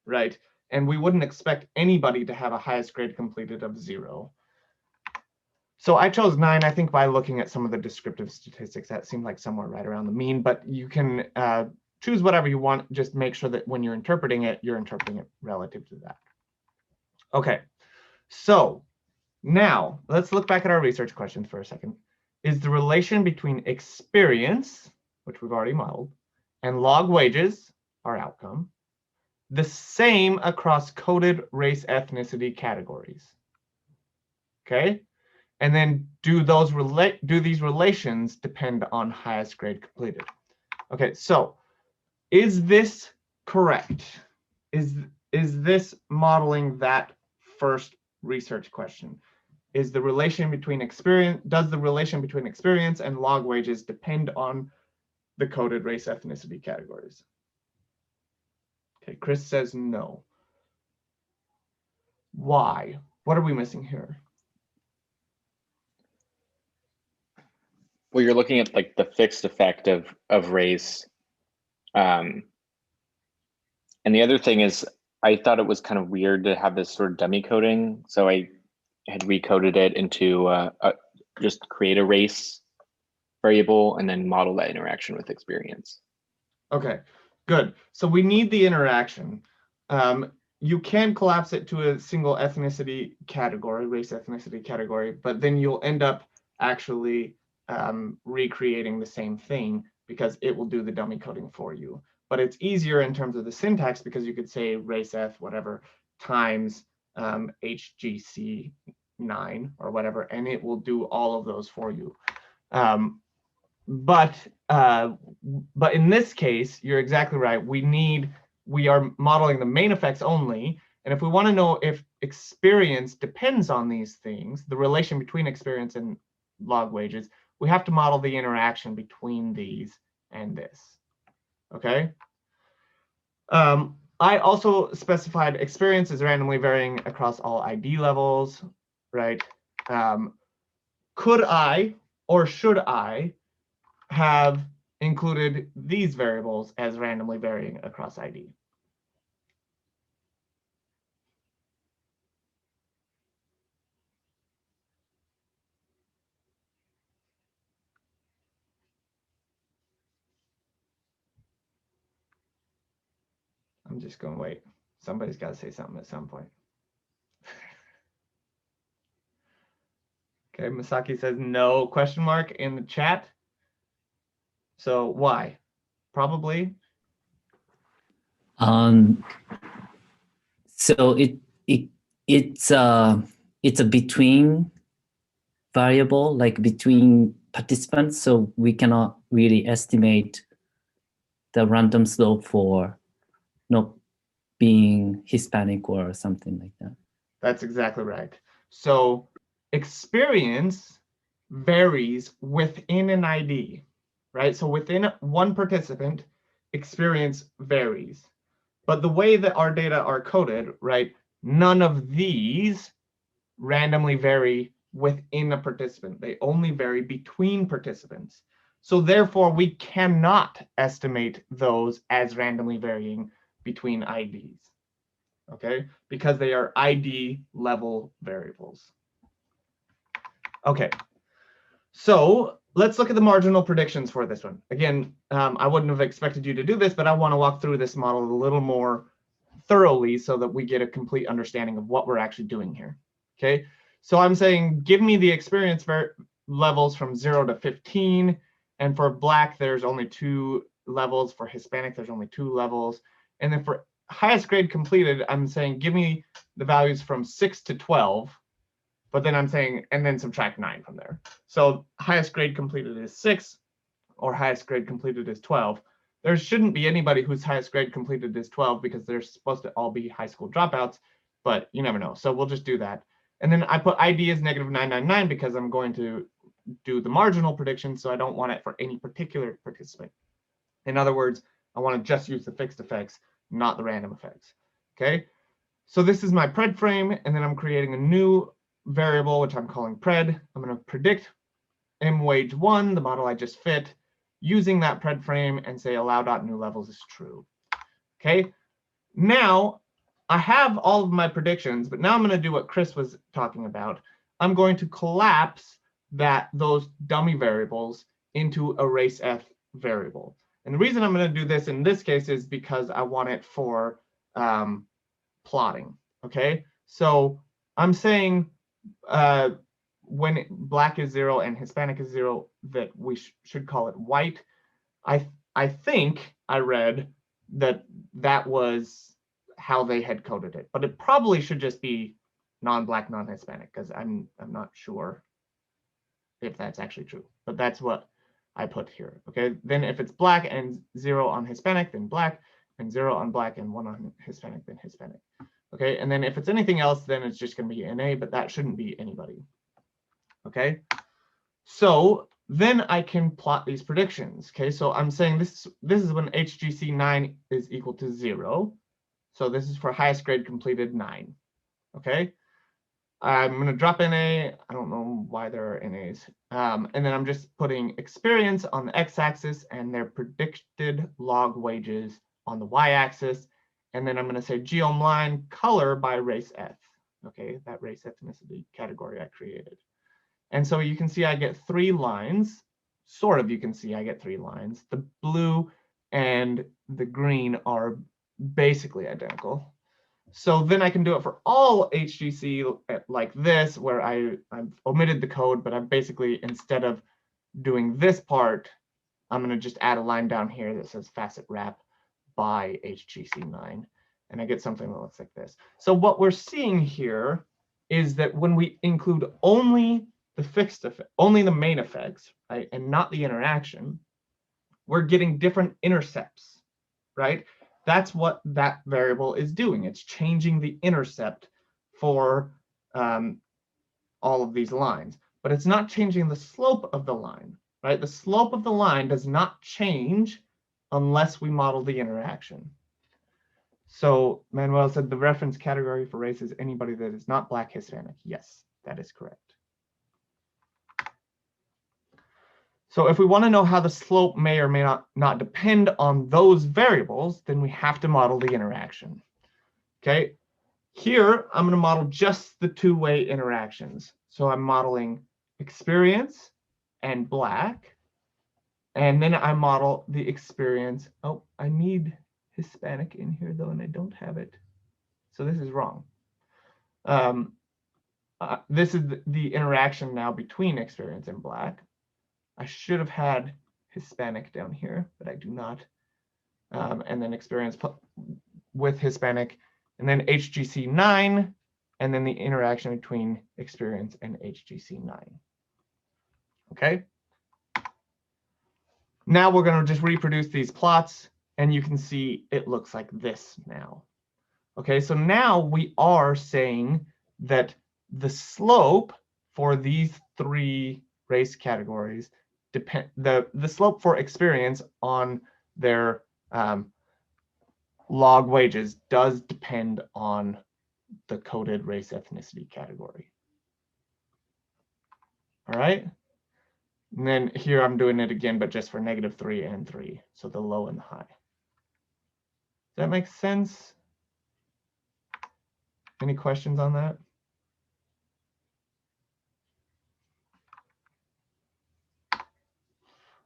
right? And we wouldn't expect anybody to have a highest grade completed of 0. So I chose 9, I think, by looking at some of the descriptive statistics. That seemed like somewhere right around the mean, but you can choose whatever you want. Just make sure that when you're interpreting it relative to that. Okay, so now let's look back at our research questions for a second. Is the relation between experience, which we've already modeled, and log wages, our outcome, the same across coded race ethnicity categories? Okay. And then do these relations depend on highest grade completed? Okay, so is this correct? Is this modeling that first research question? Does the relation between experience and log wages depend on the coded race ethnicity categories? Okay, Chris says no. Why? What are we missing here? Well, you're looking at like the fixed effect of race. And the other thing is, I thought it was kind of weird to have this sort of dummy coding. So I had recoded it into just create a race variable and then model that interaction with experience. Okay, good. So we need the interaction. You can collapse it to a single ethnicity category, race ethnicity category, but then you'll end up actually recreating the same thing because it will do the dummy coding for you. But it's easier in terms of the syntax because you could say race eth whatever times HGC 9 or whatever, and it will do all of those for you. But in this case, you're exactly right. We are modeling the main effects only, and if we want to know if experience depends on these things, the relation between experience and log wages, we have to model the interaction between these and this. Okay. I also specified experience is randomly varying across all ID levels, right? Could I or should I have included these variables as randomly varying across ID? I'm just going to wait. Somebody's got to say something at some point. Okay, Masaki says no question mark in the chat. So why? Probably. So it's a between variable, like between participants, so we cannot really estimate the random slope for not being Hispanic or something like that. That's exactly right. So experience varies within an ID, right? So within one participant, experience varies. But the way that our data are coded, right, none of these randomly vary within a participant. They only vary between participants. So therefore, we cannot estimate those as randomly varying between IDs, okay? Because they are ID level variables. Okay, so let's look at the marginal predictions for this one. Again, I wouldn't have expected you to do this, but I want to walk through this model a little more thoroughly so that we get a complete understanding of what we're actually doing here. Okay, so I'm saying give me the experience levels from 0 to 15, and for Black there's only 2 levels. For Hispanic there's only 2 levels, and then for highest grade completed I'm saying give me the values from 6 to 12. But then I'm saying, and then subtract 9 from there. So highest grade completed is 6, or highest grade completed is 12. There shouldn't be anybody whose highest grade completed is 12 because they're supposed to all be high school dropouts, but you never know. So we'll just do that. And then I put ID as -999 because I'm going to do the marginal prediction, so I don't want it for any particular participant. In other words, I want to just use the fixed effects, not the random effects. Okay, so this is my pred frame, and then I'm creating a new variable, which I'm calling pred. I'm going to predict mwage1, the model I just fit, using that pred frame and say allow.newLevels is true. Okay, now I have all of my predictions, but now I'm going to do what Chris was talking about. I'm going to collapse those dummy variables into a race-f variable. And the reason I'm going to do this in this case is because I want it for plotting. Okay, so I'm saying when Black is 0 and Hispanic is 0, that we should call it white. I think I read that was how they had coded it, but it probably should just be non-Black, non-Hispanic, because I'm not sure if that's actually true, but that's what I put here. Okay, then if it's Black and 0 on Hispanic, then Black, and 0 on Black and 1 on Hispanic, then Hispanic. Okay, and then if it's anything else, then it's just going to be NA, but that shouldn't be anybody. Okay, so then I can plot these predictions. Okay, so I'm saying this is when HGC 9 is equal to 0. So this is for highest grade completed 9. Okay, I'm going to drop NA. I don't know why there are NAs. And then I'm just putting experience on the x-axis and their predicted log wages on the y-axis. And then I'm going to say geom line color by race F. Okay, that race ethnicity category I created. And so you can see I get 3 lines. Sort of, you can see I get 3 lines. The blue and the green are basically identical. So then I can do it for all HGC like this, where I've omitted the code, but I'm basically, instead of doing this part, I'm going to just add a line down here that says facet wrap by HGC9, and I get something that looks like this. So what we're seeing here is that when we include only the fixed effect, only the main effects, right, and not the interaction, we're getting different intercepts, right? That's what that variable is doing. It's changing the intercept for all of these lines, but it's not changing the slope of the line, right? The slope of the line does not change unless we model the interaction. So Manuel said the reference category for race is anybody that is not Black, Hispanic. Yes, that is correct. So if we want to know how the slope may or may not depend on those variables, then we have to model the interaction. Okay, here I'm going to model just the two-way interactions. So I'm modeling experience and Black, and then I model the experience. Oh, I need Hispanic in here though, and I don't have it. So this is wrong. This is the interaction now between experience and Black. I should have had Hispanic down here, but I do not. And then experience with Hispanic, and then HGC 9, and then the interaction between experience and HGC 9. Okay. Now we're going to just reproduce these plots, and you can see it looks like this now. Okay, so now we are saying that the slope for these three race categories depend the slope for experience on their log wages does depend on the coded race ethnicity category. All right. And then here I'm doing it again, but just for -3 and 3. So the low and the high. Does that make sense? Any questions on that?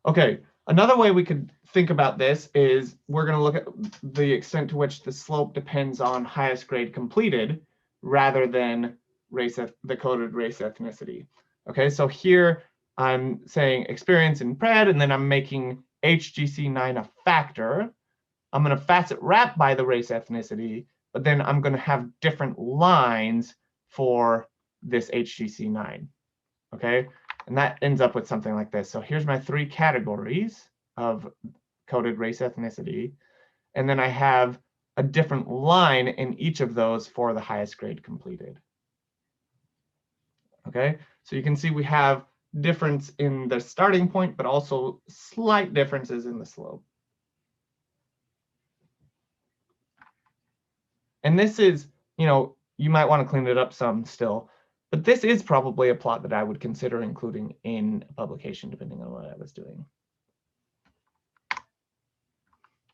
Okay, another way we could think about this is we're going to look at the extent to which the slope depends on highest grade completed rather than the coded race ethnicity. Okay, so here I'm saying experience in pred, and then I'm making HGC 9 a factor. I'm going to facet wrap by the race ethnicity, but then I'm going to have different lines for this HGC 9. Okay, and that ends up with something like this. So here's my 3 categories of coded race ethnicity, and then I have a different line in each of those for the highest grade completed. Okay, so you can see we have difference in the starting point, but also slight differences in the slope. And this is, you might want to clean it up some still, but this is probably a plot that I would consider including in a publication, depending on what I was doing.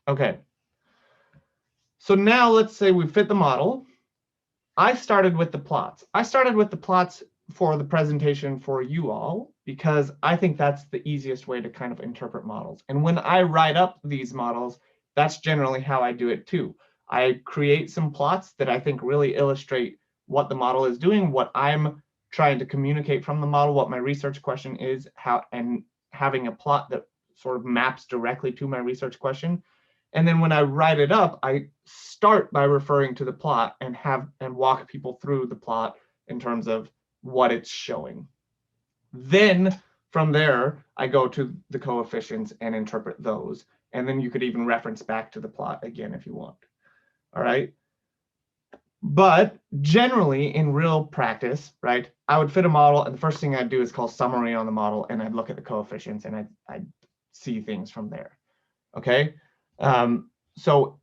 Okay. So now let's say we fit the model. I started with the plots. I started with the plots for the presentation for you all, because I think that's the easiest way to kind of interpret models. And when I write up these models, that's generally how I do it too. I create some plots that I think really illustrate what the model is doing, what I'm trying to communicate from the model, what my research question is, and having a plot that sort of maps directly to my research question. And then when I write it up, I start by referring to the plot and walk people through the plot in terms of what it's showing. Then from there, I go to the coefficients and interpret those. And then you could even reference back to the plot again if you want. All right. But generally in real practice, right, I would fit a model, and the first thing I'd do is call summary on the model, and I'd look at the coefficients, and I'd see things from there. Okay. So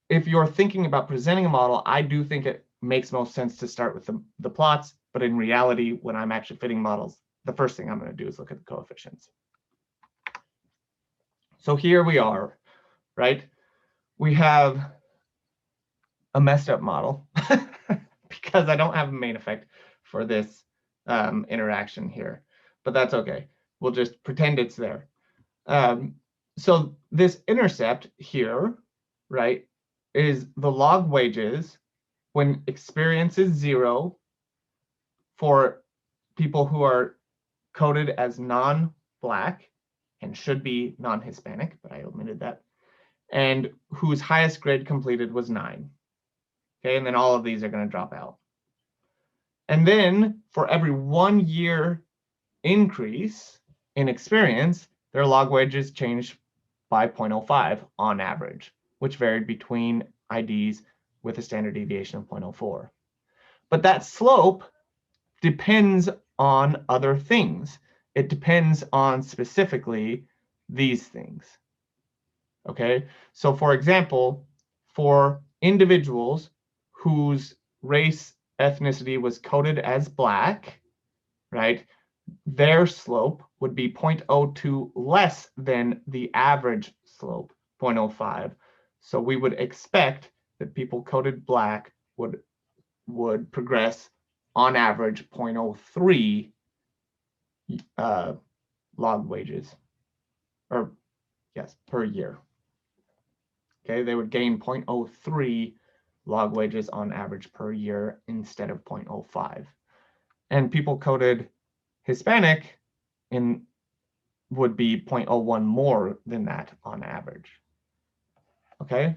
if you're thinking about presenting a model, I do think it makes most sense to start with the plots, but in reality, when I'm actually fitting models, the first thing I'm going to do is look at the coefficients. So here we are, right? We have a messed up model because I don't have a main effect for this interaction here, but that's okay. We'll just pretend it's there. So this intercept here, right, is the log wages when experience is 0 for people who are coded as non-Black and should be non-Hispanic, but I omitted that, and whose highest grade completed was 9. Okay, and then all of these are going to drop out. And then for every 1 year increase in experience, their log wages changed by 0.05 on average, which varied between IDs with a standard deviation of 0.04. But that slope depends on other things. It depends on specifically these things. Okay, so for example, for individuals whose race ethnicity was coded as Black, right, their slope would be 0.02 less than the average slope, 0.05. So we would expect that people coded Black would progress on average 0.03 log wages, or yes, per year. Okay, they would gain 0.03 log wages on average per year instead of 0.05. And people coded Hispanic would be 0.01 more than that on average. Okay,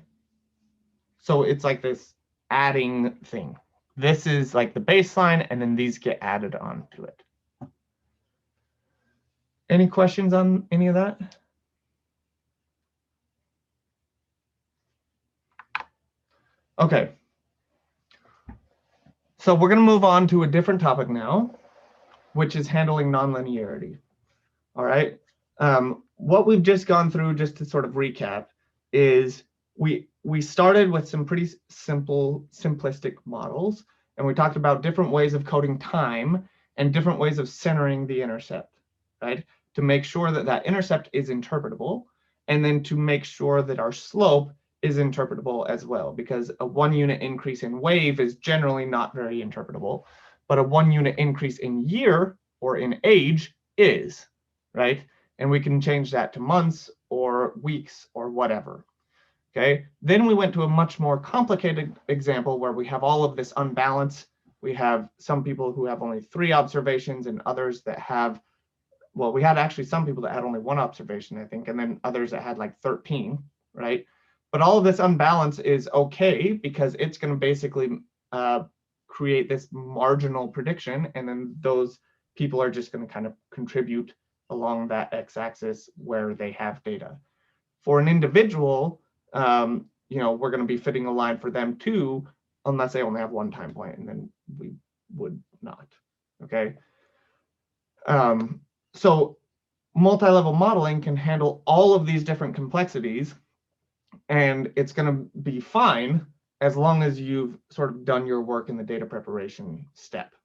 so it's like this adding thing. This is like the baseline, and then these get added on to it. Any questions on any of that? Okay. So we're going to move on to a different topic now, which is handling nonlinearity. All right. What we've just gone through, just to sort of recap, is we started with some pretty simplistic models, and we talked about different ways of coding time and different ways of centering the intercept, right? To make sure that that intercept is interpretable, and then to make sure that our slope is interpretable as well, because a 1 unit increase in wave is generally not very interpretable, but a 1 unit increase in year or in age is, right? And we can change that to months or weeks or whatever. Okay, then we went to a much more complicated example where we have all of this unbalance. We have some people who have only 3 observations and others that have, well, we had actually some people that had only 1 observation, I think, and then others that had like 13, right? But all of this unbalance is okay because it's going to basically create this marginal prediction, and then those people are just going to kind of contribute along that x-axis where they have data. For an individual, you know, we're going to be fitting a line for them too, unless they only have 1 time point, and then we would not. Okay. So multi-level modeling can handle all of these different complexities, and it's going to be fine as long as you've sort of done your work in the data preparation step.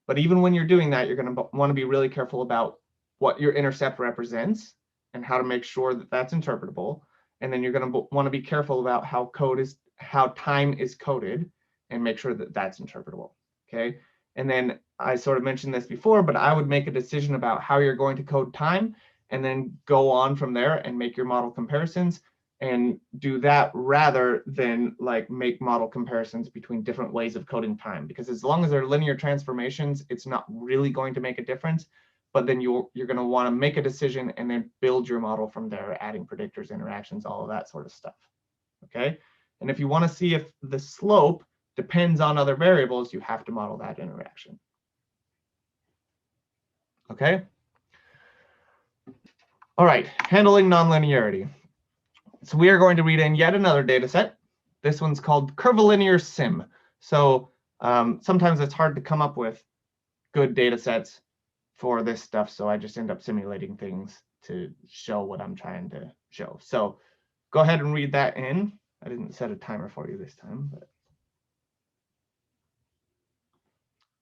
But even when you're doing that, you're going to want to be really careful about what your intercept represents and how to make sure that that's interpretable. And then you're going to want to be careful about how time is coded and make sure that that's interpretable. Okay. And then I sort of mentioned this before, but I would make a decision about how you're going to code time and then go on from there and make your model comparisons and do that rather than like make model comparisons between different ways of coding time. Because as long as they're linear transformations, it's not really going to make a difference. But then you're going to want to make a decision and then build your model from there, adding predictors, interactions, all of that sort of stuff. Okay. And if you want to see if the slope depends on other variables, you have to model that interaction. Okay. All right, handling nonlinearity. So we are going to read in yet another data set. This one's called curvilinear sim. So sometimes it's hard to come up with good data sets for this stuff, so I just end up simulating things to show what I'm trying to show. So go ahead and read that in. I didn't set a timer for you this time, but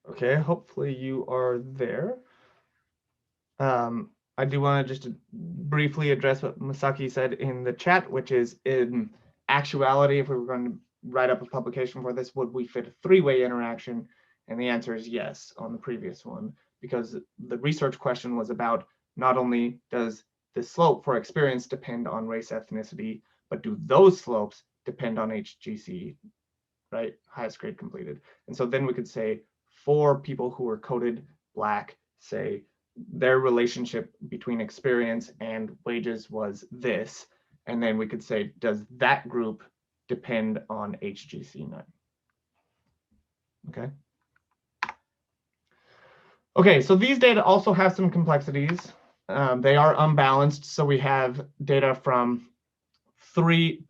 okay, hopefully you are there. I do want to just briefly address what Masaki said in the chat, which is in actuality, if we were going to write up a publication for this, would we fit a 3-way interaction? And the answer is yes on the previous one, because the research question was about not only does the slope for experience depend on race ethnicity, but do those slopes depend on HGC, right? Highest grade completed. And so then we could say for people who are coded Black, say their relationship between experience and wages was this. And then we could say, does that group depend on HGC 9? Okay. Okay, so these data also have some complexities. They are unbalanced. So we have data from 3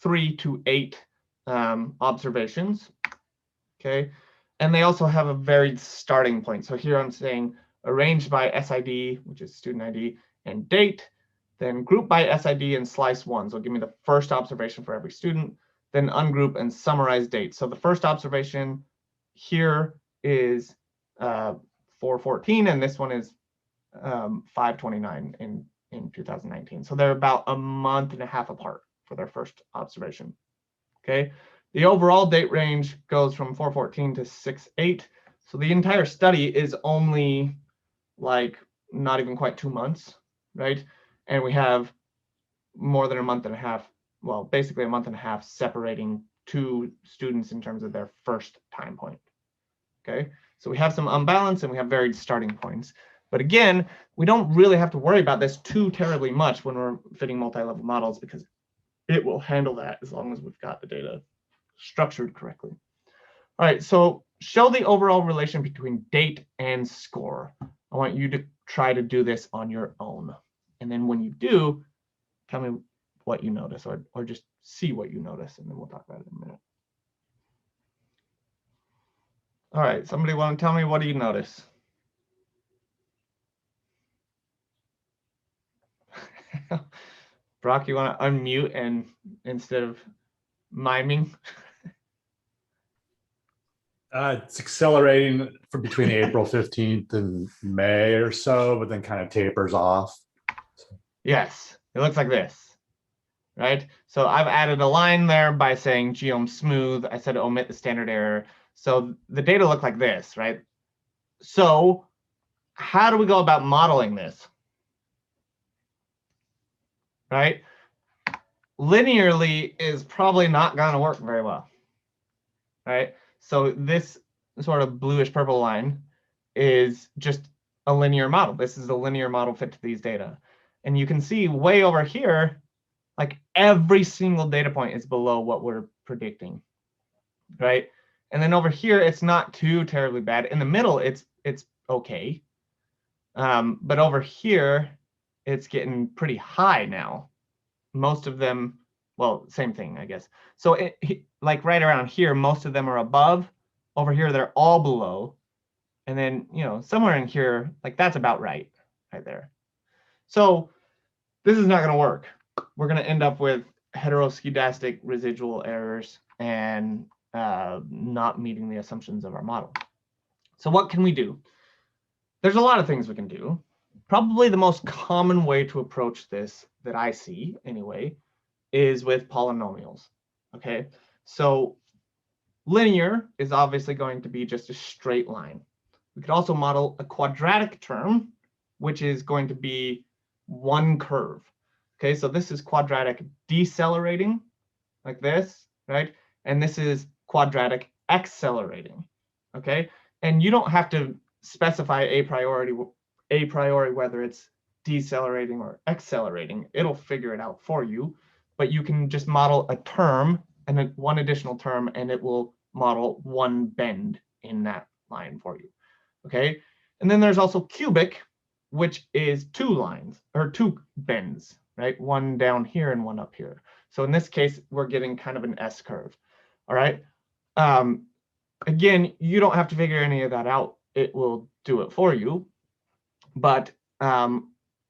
to 8 observations. Okay. And they also have a varied starting point. So here I'm saying arranged by SID, which is student ID, and date, then group by SID and slice 1. So give me the first observation for every student, then ungroup and summarize date. So the first observation here is 4/14, and this one is 5/29 in 2019. So they're about a month and a half apart for their first observation. Okay. The overall date range goes from 4/14 to 6/8. So the entire study is only like not even quite 2 months, right? And we have more than a month and a half well, basically a month and a half separating two students in terms of their first time point. Okay, so we have some unbalance and we have varied starting points. But again, we don't really have to worry about this too terribly much when we're fitting multi-level models, because it will handle that as long as we've got the data structured correctly. All right, so show the overall relation between date and score. I want you to try to do this on your own. And then when you do, tell me what you notice, or just see what you notice, and then we'll talk about it in a minute. All right, somebody want to tell me, what do you notice? Brock, you want to unmute and instead of miming? It's accelerating from between April 15th and May or so, but then kind of tapers off. Yes, it looks like this, right? So I've added a line there by saying geom smooth. I said omit the standard error. So the data look like this, right? So how do we go about modeling this? Right? Linearly is probably not going to work very well, right? So this sort of bluish purple line is just a linear model. This is a linear model fit to these data. And you can see way over here, like every single data point is below what we're predicting, right? And then over here, it's not too terribly bad. In the middle, it's okay. But over here, it's getting pretty high now. Most of them, well, same thing, I guess. So like right around here, most of them are above. Over here, they're all below. And then, you know, somewhere in here, like that's about right there. So this is not going to work. We're going to end up with heteroscedastic residual errors and not meeting the assumptions of our model. So what can we do? There's a lot of things we can do. Probably the most common way to approach this that I see anyway is with polynomials. Okay, so linear is obviously going to be just a straight line. We could also model a quadratic term, which is going to be one curve. Okay, so this is quadratic decelerating like this, right? And this is quadratic accelerating. Okay, and you don't have to specify a priori whether it's decelerating or accelerating. It'll figure it out for you, but you can just model a term and then one additional term, and it will model one bend in that line for you. Okay, and then there's also cubic, which is two lines or two bends, right? One down here and one up here. So in this case, we're getting kind of an S curve. All right. Again, you don't have to figure any of that out. It will do it for you. But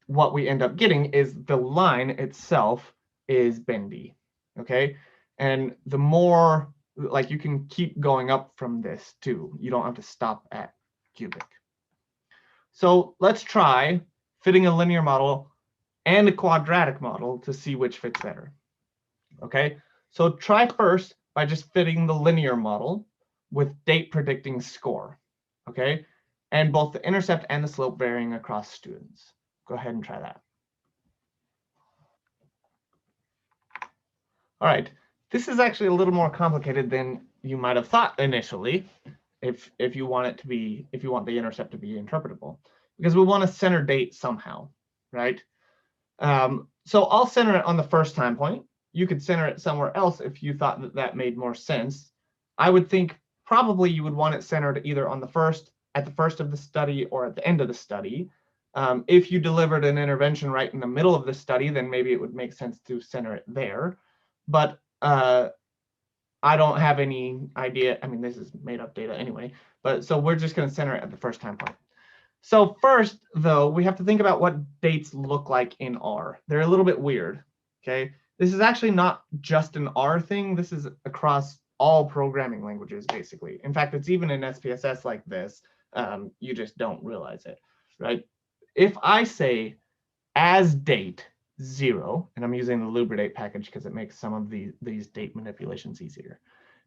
what we end up getting is the line itself is bendy. Okay. And the more, like, you can keep going up from this too. You don't have to stop at cubic. So let's try fitting a linear model and a quadratic model to see which fits better. Okay, so try first by just fitting the linear model with date predicting score. Okay, and both the intercept and the slope varying across students. Go ahead and try that. All right, this is actually a little more complicated than you might have thought initially. If you want it to be, if you want the intercept to be interpretable, because we want to center date somehow, right? So I'll center it on the first time point. You could center it somewhere else if you thought that that made more sense. I would think probably you would want it centered either on the first, at the first of the study, or at the end of the study. If you delivered an intervention right in the middle of the study, then maybe it would make sense to center it there. But I don't have any idea. I mean, this is made up data anyway, but so we're just going to center it at the first time point. So first, though, we have to think about what dates look like in R. They're a little bit weird. Okay, this is actually not just an R thing. This is across all programming languages, basically. In fact, it's even in SPSS like this. You just don't realize it, right? If I say as date 0, and I'm using the Lubridate package because it makes some of these date manipulations easier.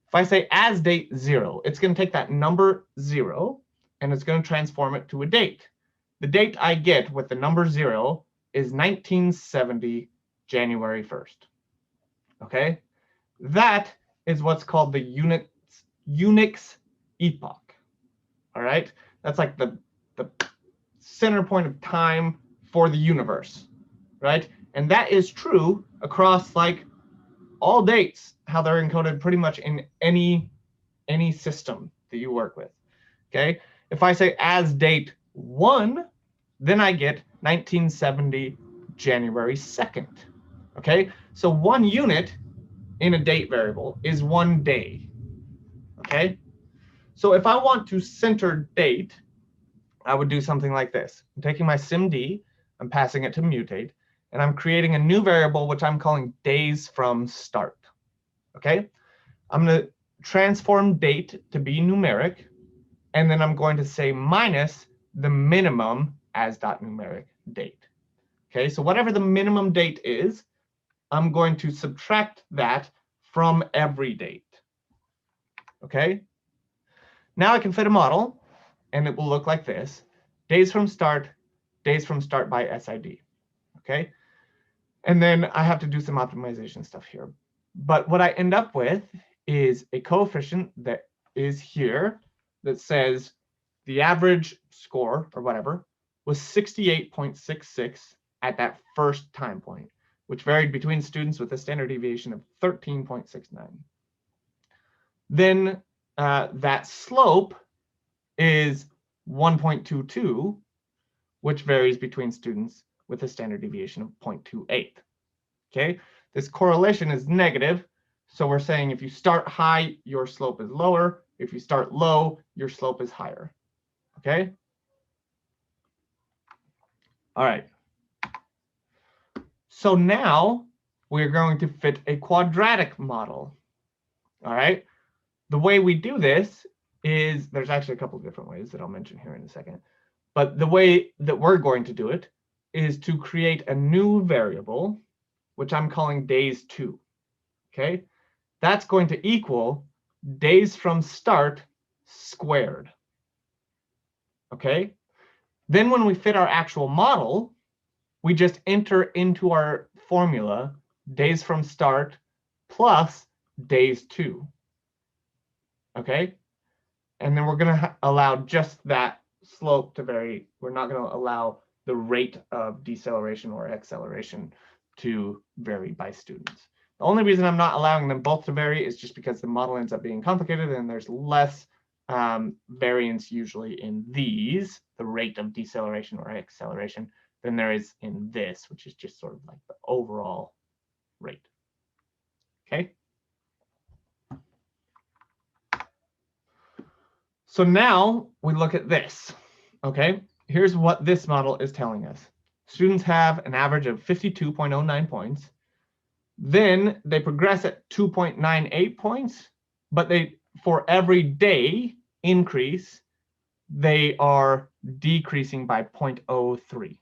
If I say as date 0, it's going to take that number 0 and it's going to transform it to a date. The date I get with the number 0 is 1970, January 1st. Okay, that is what's called the Unix epoch. All right, that's like the center point of time for the universe, right? And that is true across like all dates, how they're encoded pretty much in any system that you work with. Okay, if I say as date 1, then I get 1970 January 2nd. Okay, so 1 unit in a date variable is 1 day. Okay, so if I want to center date, I would do something like this. I'm taking my SIMD, I'm passing it to mutate, and I'm creating a new variable which I'm calling days from start. Okay, I'm going to transform date to be numeric, and then I'm going to say minus the minimum as dot numeric date. Okay, so whatever the minimum date is, I'm going to subtract that from every date. Okay, now I can fit a model, and it will look like this: days from start by SID. Okay, and then I have to do some optimization stuff here. But what I end up with is a coefficient that is here that says the average score or whatever was 68.66 at that first time point, which varied between students with a standard deviation of 13.69. Then that slope is 1.22, which varies between students with a standard deviation of 0.28. Okay, this correlation is negative, so we're saying if you start high, your slope is lower. If you start low, your slope is higher. Okay? All right. So now we're going to fit a quadratic model. All right? The way we do this is, there's actually a couple of different ways that I'll mention here in a second. But the way that we're going to do it is to create a new variable, which I'm calling days2. Okay? That's going to equal days from start squared. Okay? Then when we fit our actual model, we just enter into our formula days from start plus days2. Okay? And then we're going to allow just that slope to vary. We're not going to allow the rate of deceleration or acceleration to vary by students. The only reason I'm not allowing them both to vary is just because the model ends up being complicated and there's less variance usually in these, the rate of deceleration or acceleration, than there is in this, which is just sort of like the overall rate. Okay. So now we look at this. Okay, here's what this model is telling us. Students have an average of 52.09 points. Then they progress at 2.98 points, but they, for every day increase, they are decreasing by 0.03.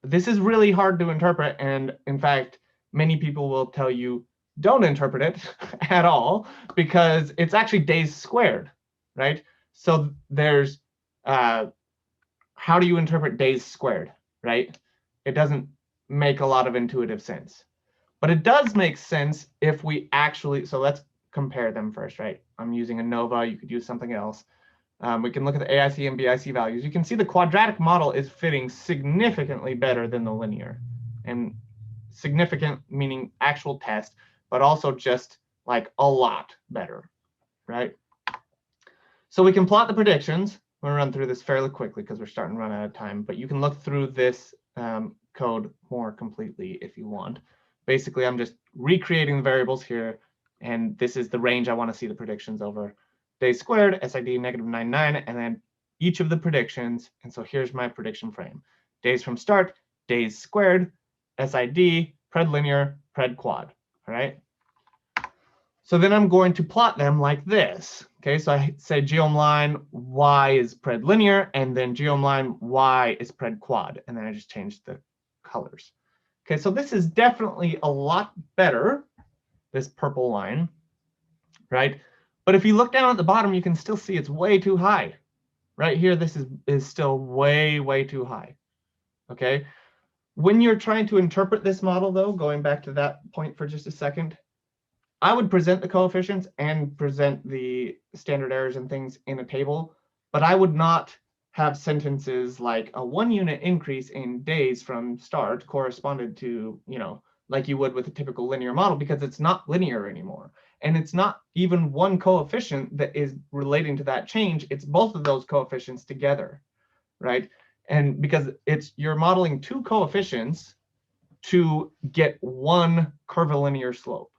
This is really hard to interpret, and in fact, many people will tell you don't interpret it at all because it's actually days squared, right? So there's, how do you interpret days squared, right? It doesn't make a lot of intuitive sense. But it does make sense if we actually, so let's compare them first, right? I'm using ANOVA, you could use something else. We can look at the AIC and BIC values. You can see the quadratic model is fitting significantly better than the linear. And significant meaning actual test, but also just like a lot better, right? So we can plot the predictions. I'm gonna run through this fairly quickly because we're starting to run out of time, but you can look through this code more completely if you want. Basically, I'm just recreating the variables here, and this is the range I want to see the predictions over. Days squared, SID -99, and then each of the predictions. And so here's my prediction frame. Days from start, days squared, SID, pred linear, pred quad, all right? So then I'm going to plot them like this. Okay, so I say geom line Y is pred linear, and then geom line Y is pred quad, and then I just change the colors. Okay, so this is definitely a lot better, this purple line, right? But if you look down at the bottom, you can still see it's way too high. Right here, this is still way, way too high. Okay, when you're trying to interpret this model, though, going back to that point for just a second, I would present the coefficients and present the standard errors and things in a table, but I would not have sentences like a 1 unit increase in days from start corresponded to, like you would with a typical linear model, because it's not linear anymore. And it's not even one coefficient that is relating to that change. It's both of those coefficients together, right? And because you're modeling two coefficients to get one curvilinear slope,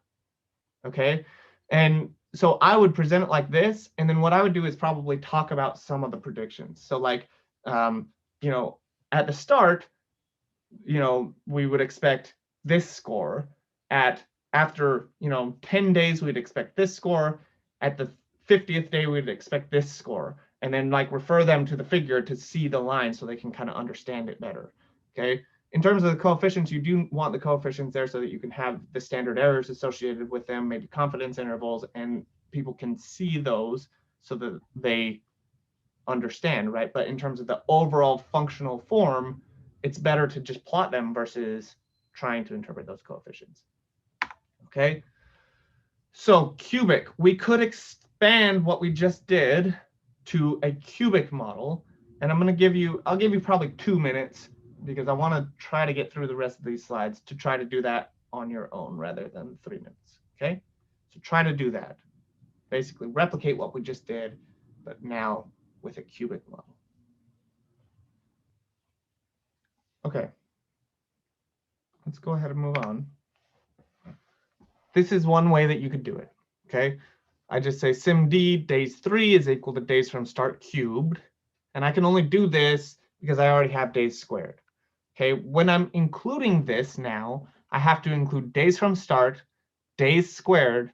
okay? And so I would present it like this, and then what I would do is probably talk about some of the predictions. So like, at the start, we would expect this score. After 10 days, we'd expect this score. At the 50th day, we'd expect this score, and then like refer them to the figure to see the line so they can kind of understand it better, okay? In terms of the coefficients, you do want the coefficients there so that you can have the standard errors associated with them, maybe confidence intervals, and people can see those so that they understand, right? But in terms of the overall functional form, it's better to just plot them versus trying to interpret those coefficients, okay? So cubic, we could expand what we just did to a cubic model, and I'll give you probably 2 minutes, because I want to try to get through the rest of these slides to try to do that on your own rather than 3 minutes, okay? So try to do that. Basically replicate what we just did, but now with a cubic model. Okay, let's go ahead and move on. This is one way that you could do it, okay? I just say SIMD days 3 is equal to days from start cubed, and I can only do this because I already have days squared. Okay, when I'm including this now, I have to include days from start, days squared,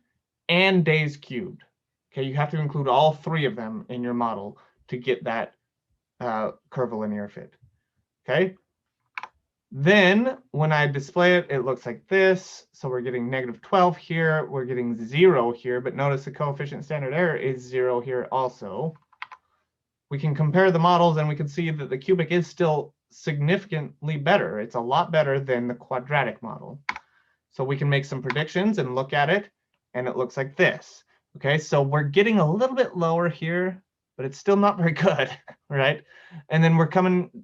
and days cubed. Okay, you have to include all 3 of them in your model to get that curvilinear fit. Okay, then when I display it, it looks like this. So we're getting -12 here, we're getting 0 here, but notice the coefficient standard error is 0 here also. We can compare the models and we can see that the cubic is still significantly better. It's a lot better than the quadratic model. So we can make some predictions and look at it, and it looks like this. Okay, so we're getting a little bit lower here, but it's still not very good, right? And then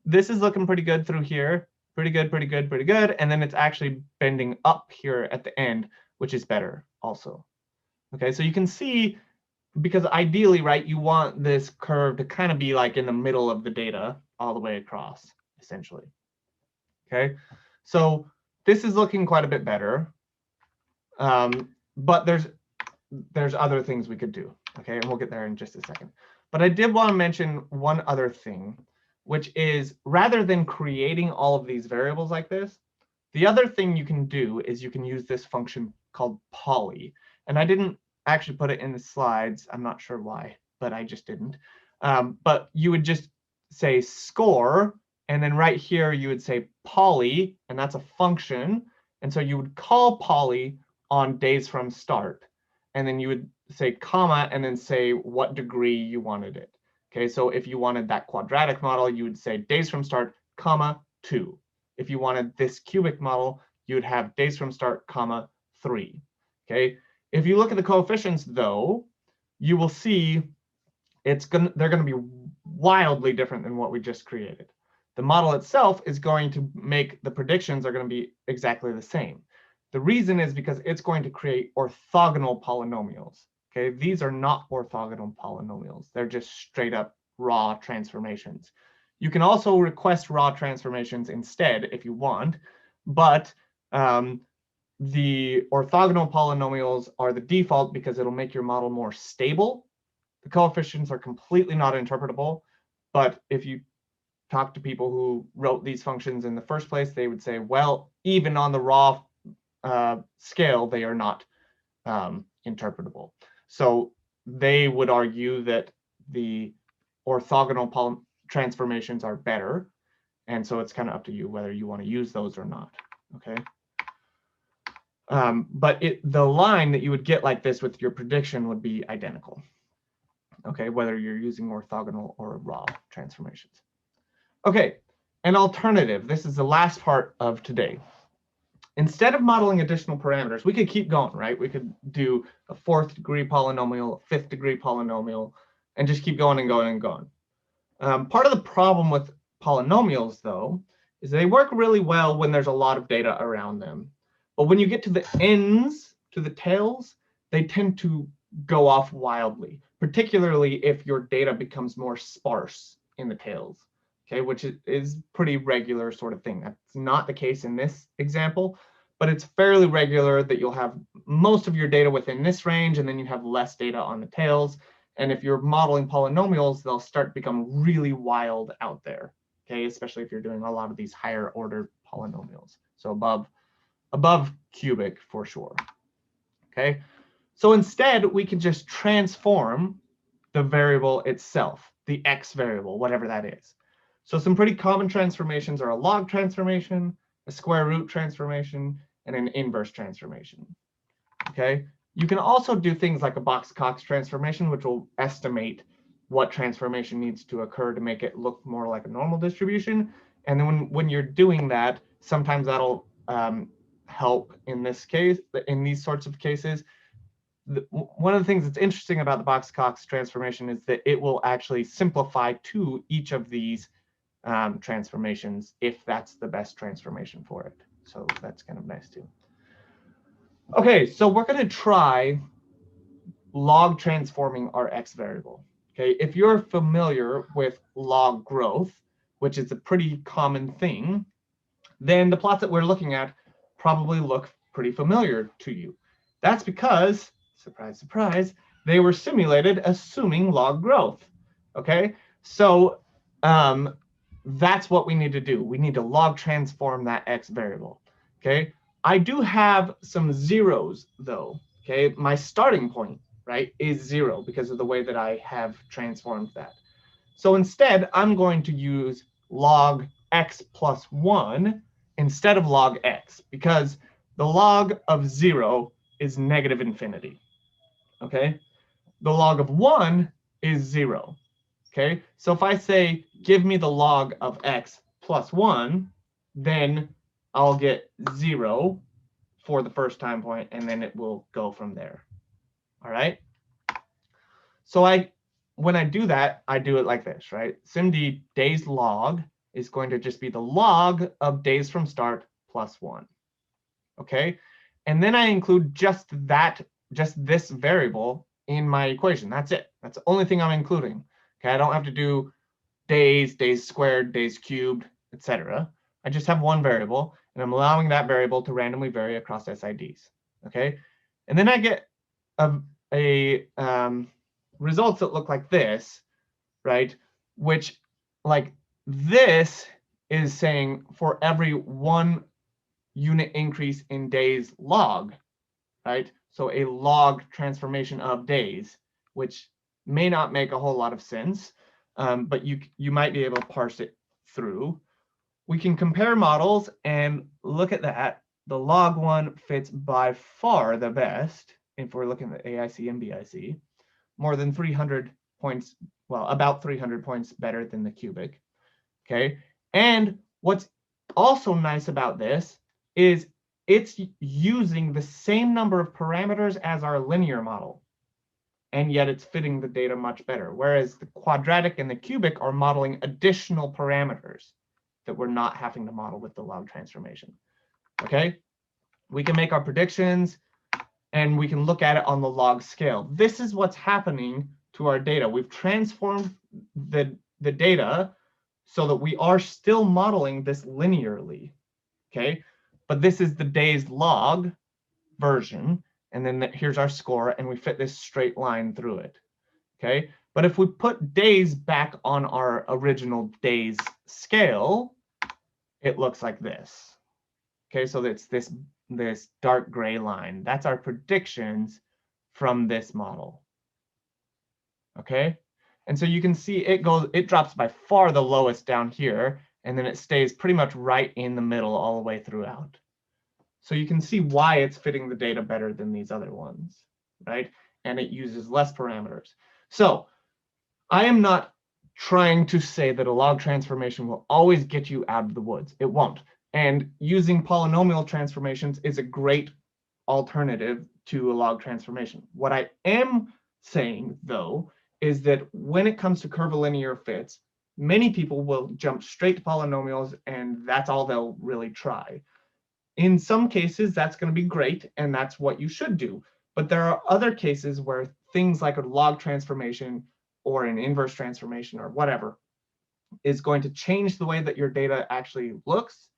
this is looking pretty good through here. Pretty good, pretty good, pretty good. And then it's actually bending up here at the end, which is better also. Okay, so you can see, because ideally, right, you want this curve to kind of be like in the middle of the data all the way across, essentially. Okay, so this is looking quite a bit better, but there's other things we could do, okay, and we'll get there in just a second. But I did want to mention one other thing, which is rather than creating all of these variables like this, the other thing you can do is you can use this function called poly, and I didn't actually put it in the slides. I'm not sure why, but I just didn't. But you would just say score, and then right here you would say poly, and that's a function. And so you would call poly on days from start, and then you would say comma, and then say what degree you wanted it. Okay, so if you wanted that quadratic model, you would say days from start, comma, 2. If you wanted this cubic model, you would have days from start, comma, 3. Okay, if you look at the coefficients, though, you will see they're going to be wildly different than what we just created. The model itself is going to make the predictions are going to be exactly the same. The reason is because it's going to create orthogonal polynomials. Okay, these are not orthogonal polynomials. They're just straight up raw transformations. You can also request raw transformations instead if you want, but the orthogonal polynomials are the default because it'll make your model more stable. The coefficients are completely not interpretable, but if you talk to people who wrote these functions in the first place, they would say, well, even on the raw scale, they are not interpretable. So they would argue that the orthogonal transformations are better. And so it's kind of up to you whether you want to use those or not. Okay. But the line that you would get like this with your prediction would be identical. Okay, whether you're using orthogonal or raw transformations. Okay, an alternative. This is the last part of today. instead of modeling additional parameters, we could keep going, right? We could do a 4th degree polynomial, 5th degree polynomial, and just keep going and going and going. Part of the problem with polynomials, though, is they work really well when there's a lot of data around them. But when you get to the ends, to the tails, they tend to go off wildly, particularly if your data becomes more sparse in the tails, okay, which is pretty regular sort of thing. That's not the case in this example, but it's fairly regular that you'll have most of your data within this range, and then you have less data on the tails. And if you're modeling polynomials, they'll start to become really wild out there, okay, especially if you're doing a lot of these higher order polynomials. So above cubic for sure, okay? So instead, we can just transform the variable itself, the x variable, whatever that is. So some pretty common transformations are a log transformation, a square root transformation, and an inverse transformation, okay? You can also do things like a Box-Cox transformation, which will estimate what transformation needs to occur to make it look more like a normal distribution. And then when you're doing that, sometimes that'll help in this case, in these sorts of cases. One of the things that's interesting about the Box-Cox transformation is that it will actually simplify to each of these transformations if that's the best transformation for it. So that's kind of nice too. Okay, so we're going to try log transforming our x variable. Okay, if you're familiar with log growth, which is a pretty common thing, then the plots that we're looking at probably look pretty familiar to you. That's because, surprise, surprise, they were simulated assuming log growth. Okay, so that's what we need to do. We need to log transform that x variable. Okay, I do have some zeros though. Okay, my starting point, right, is 0 because of the way that I have transformed that. So instead, I'm going to use log x plus 1 instead of log x, because the log of 0 is negative infinity. Okay, the log of 1 is 0. Okay, so if I say give me the log of x plus 1, then I'll get 0 for the first time point, and then it will go from there. All right. So when I do that, I do it like this, right? SIMD days log is going to just be the log of days from start plus 1. Okay, and then I include just this variable in my equation. That's it. That's the only thing I'm including. Okay, I don't have to do days, days squared, days cubed, etc. I just have one variable, and I'm allowing that variable to randomly vary across SIDs. Okay, and then I get results that look like this, right? Which, like, this is saying for every 1 unit increase in days log, right? So a log transformation of days, which may not make a whole lot of sense, but you might be able to parse it through. We can compare models and look at that. The log one fits by far the best if we're looking at AIC and BIC, more than 300 points, well, about 300 points better than the cubic. Okay, and what's also nice about this is it's using the same number of parameters as our linear model, and yet it's fitting the data much better. Whereas the quadratic and the cubic are modeling additional parameters that we're not having to model with the log transformation. Okay, we can make our predictions and we can look at it on the log scale. This is what's happening to our data. We've transformed the data so that we are still modeling this linearly. Okay, but this is the days log version, and then here's our score, and we fit this straight line through it. Okay, but if we put days back on our original days scale, it looks like this. Okay, so it's this dark gray line. That's our predictions from this model. Okay, and so you can see it drops by far the lowest down here, and then it stays pretty much right in the middle all the way throughout. So you can see why it's fitting the data better than these other ones, right? And it uses less parameters. So I am not trying to say that a log transformation will always get you out of the woods. It won't. And using polynomial transformations is a great alternative to a log transformation. What I am saying, though, is that when it comes to curvilinear fits, many people will jump straight to polynomials, and that's all they'll really try. In some cases, that's going to be great, and that's what you should do. But there are other cases where things like a log transformation or an inverse transformation or whatever is going to change the way that your data actually looks,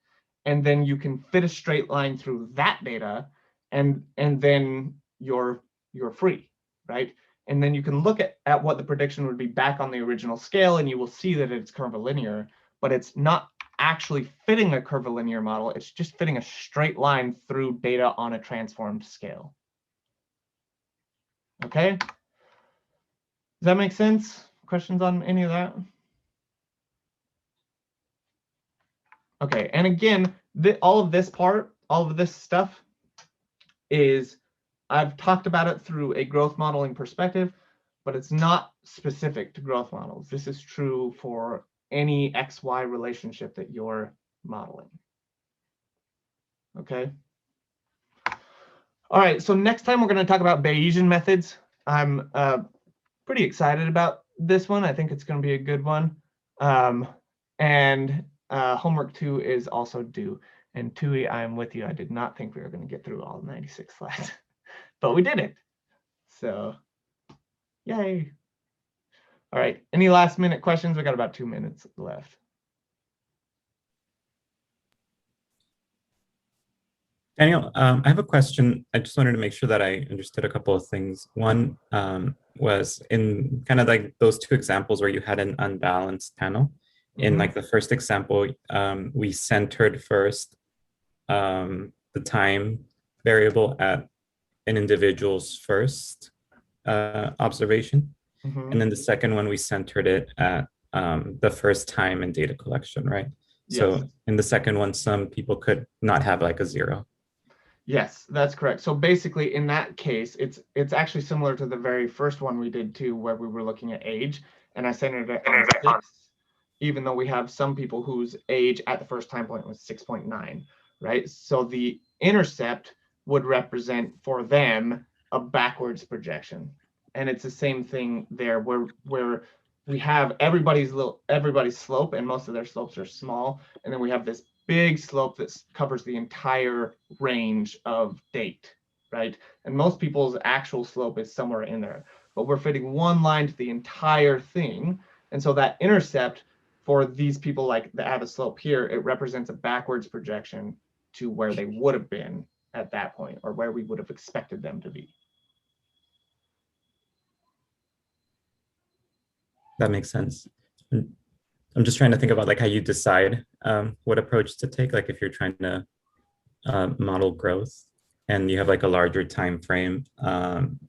and then you can fit a straight line through that data, and then you're free, right? And then you can look at what the prediction would be back on the original scale, and you will see that it's curvilinear, but it's not actually fitting a curvilinear model. It's just fitting a straight line through data on a transformed scale. Okay? Does that make sense? Questions on any of that? Okay, and again, all of this stuff is, I've talked about it through a growth modeling perspective, but it's not specific to growth models. This is true for any XY relationship that you're modeling. Okay. All right, so next time we're going to talk about Bayesian methods. I'm pretty excited about this one. I think it's going to be a good one. Homework 2 is also due. And Tui, I am with you. I did not think we were going to get through all 96 slides, but we did it. So, yay. All right, any last minute questions? We got about 2 minutes left. Daniel, I have a question. I just wanted to make sure that I understood a couple of things. One was in kind of like those two examples where you had an unbalanced panel. In like the first example, we centered first the time variable at an individual's first observation. And then the second one, we centered it at the first time in data collection, right? Yes. So in the second one, some people could not have like a 0. Yes, that's correct. So basically in that case, it's actually similar to the very first one we did too, where we were looking at age, and I centered it on 6, even though we have some people whose age at the first time point was 6.9, right? So the intercept would represent for them a backwards projection. And it's the same thing there where we have everybody's slope, and most of their slopes are small, and then we have this big slope that covers the entire range of date, right? And most people's actual slope is somewhere in there, but we're fitting one line to the entire thing. And so that intercept for these people like that have a slope here, it represents a backwards projection to where they would have been at that point, or where we would have expected them to be. That makes sense. I'm just trying to think about like how you decide what approach to take. Like if you're trying to model growth and you have like a larger time frame, and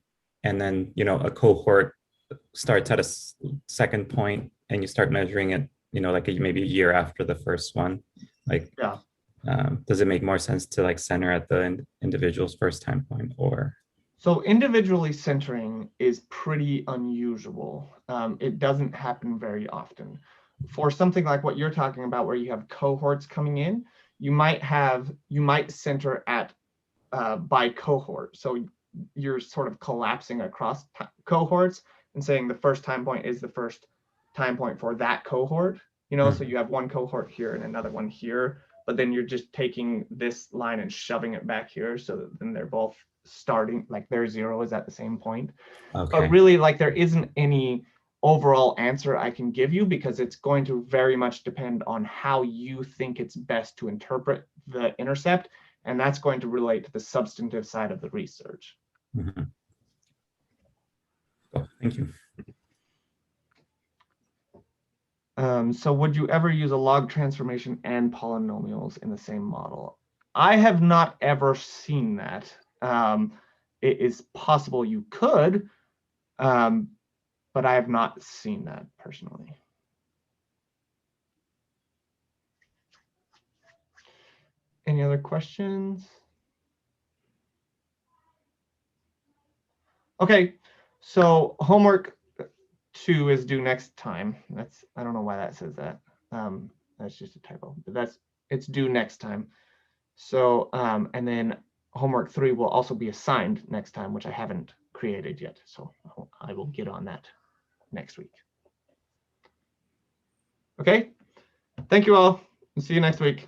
then a cohort starts at a second point and you start measuring it, like maybe a year after the first one. Like, yeah. Does it make more sense to like center at the individual's first time point, or? So individually centering is pretty unusual. It doesn't happen very often. For something like what you're talking about, where you have cohorts coming in, you might center at by cohort. So you're sort of collapsing across cohorts and saying the first time point is the first time point for that cohort. So you have one cohort here and another one here, but then you're just taking this line and shoving it back here, so that then they're both starting, like their 0 is at the same point. Okay. But really, like, there isn't any overall answer I can give you, because it's going to very much depend on how you think it's best to interpret the intercept, and that's going to relate to the substantive side of the research. Mm-hmm. Oh, thank you. So would you ever use a log transformation and polynomials in the same model? I have not ever seen that. It is possible you could, but I have not seen that personally. Any other questions? Okay, so homework 2 is due next time. I don't know why that says that. That's just a typo, but it's due next time. So, and then homework 3 will also be assigned next time, which I haven't created yet. So I will get on that next week. Okay, thank you all. See you next week.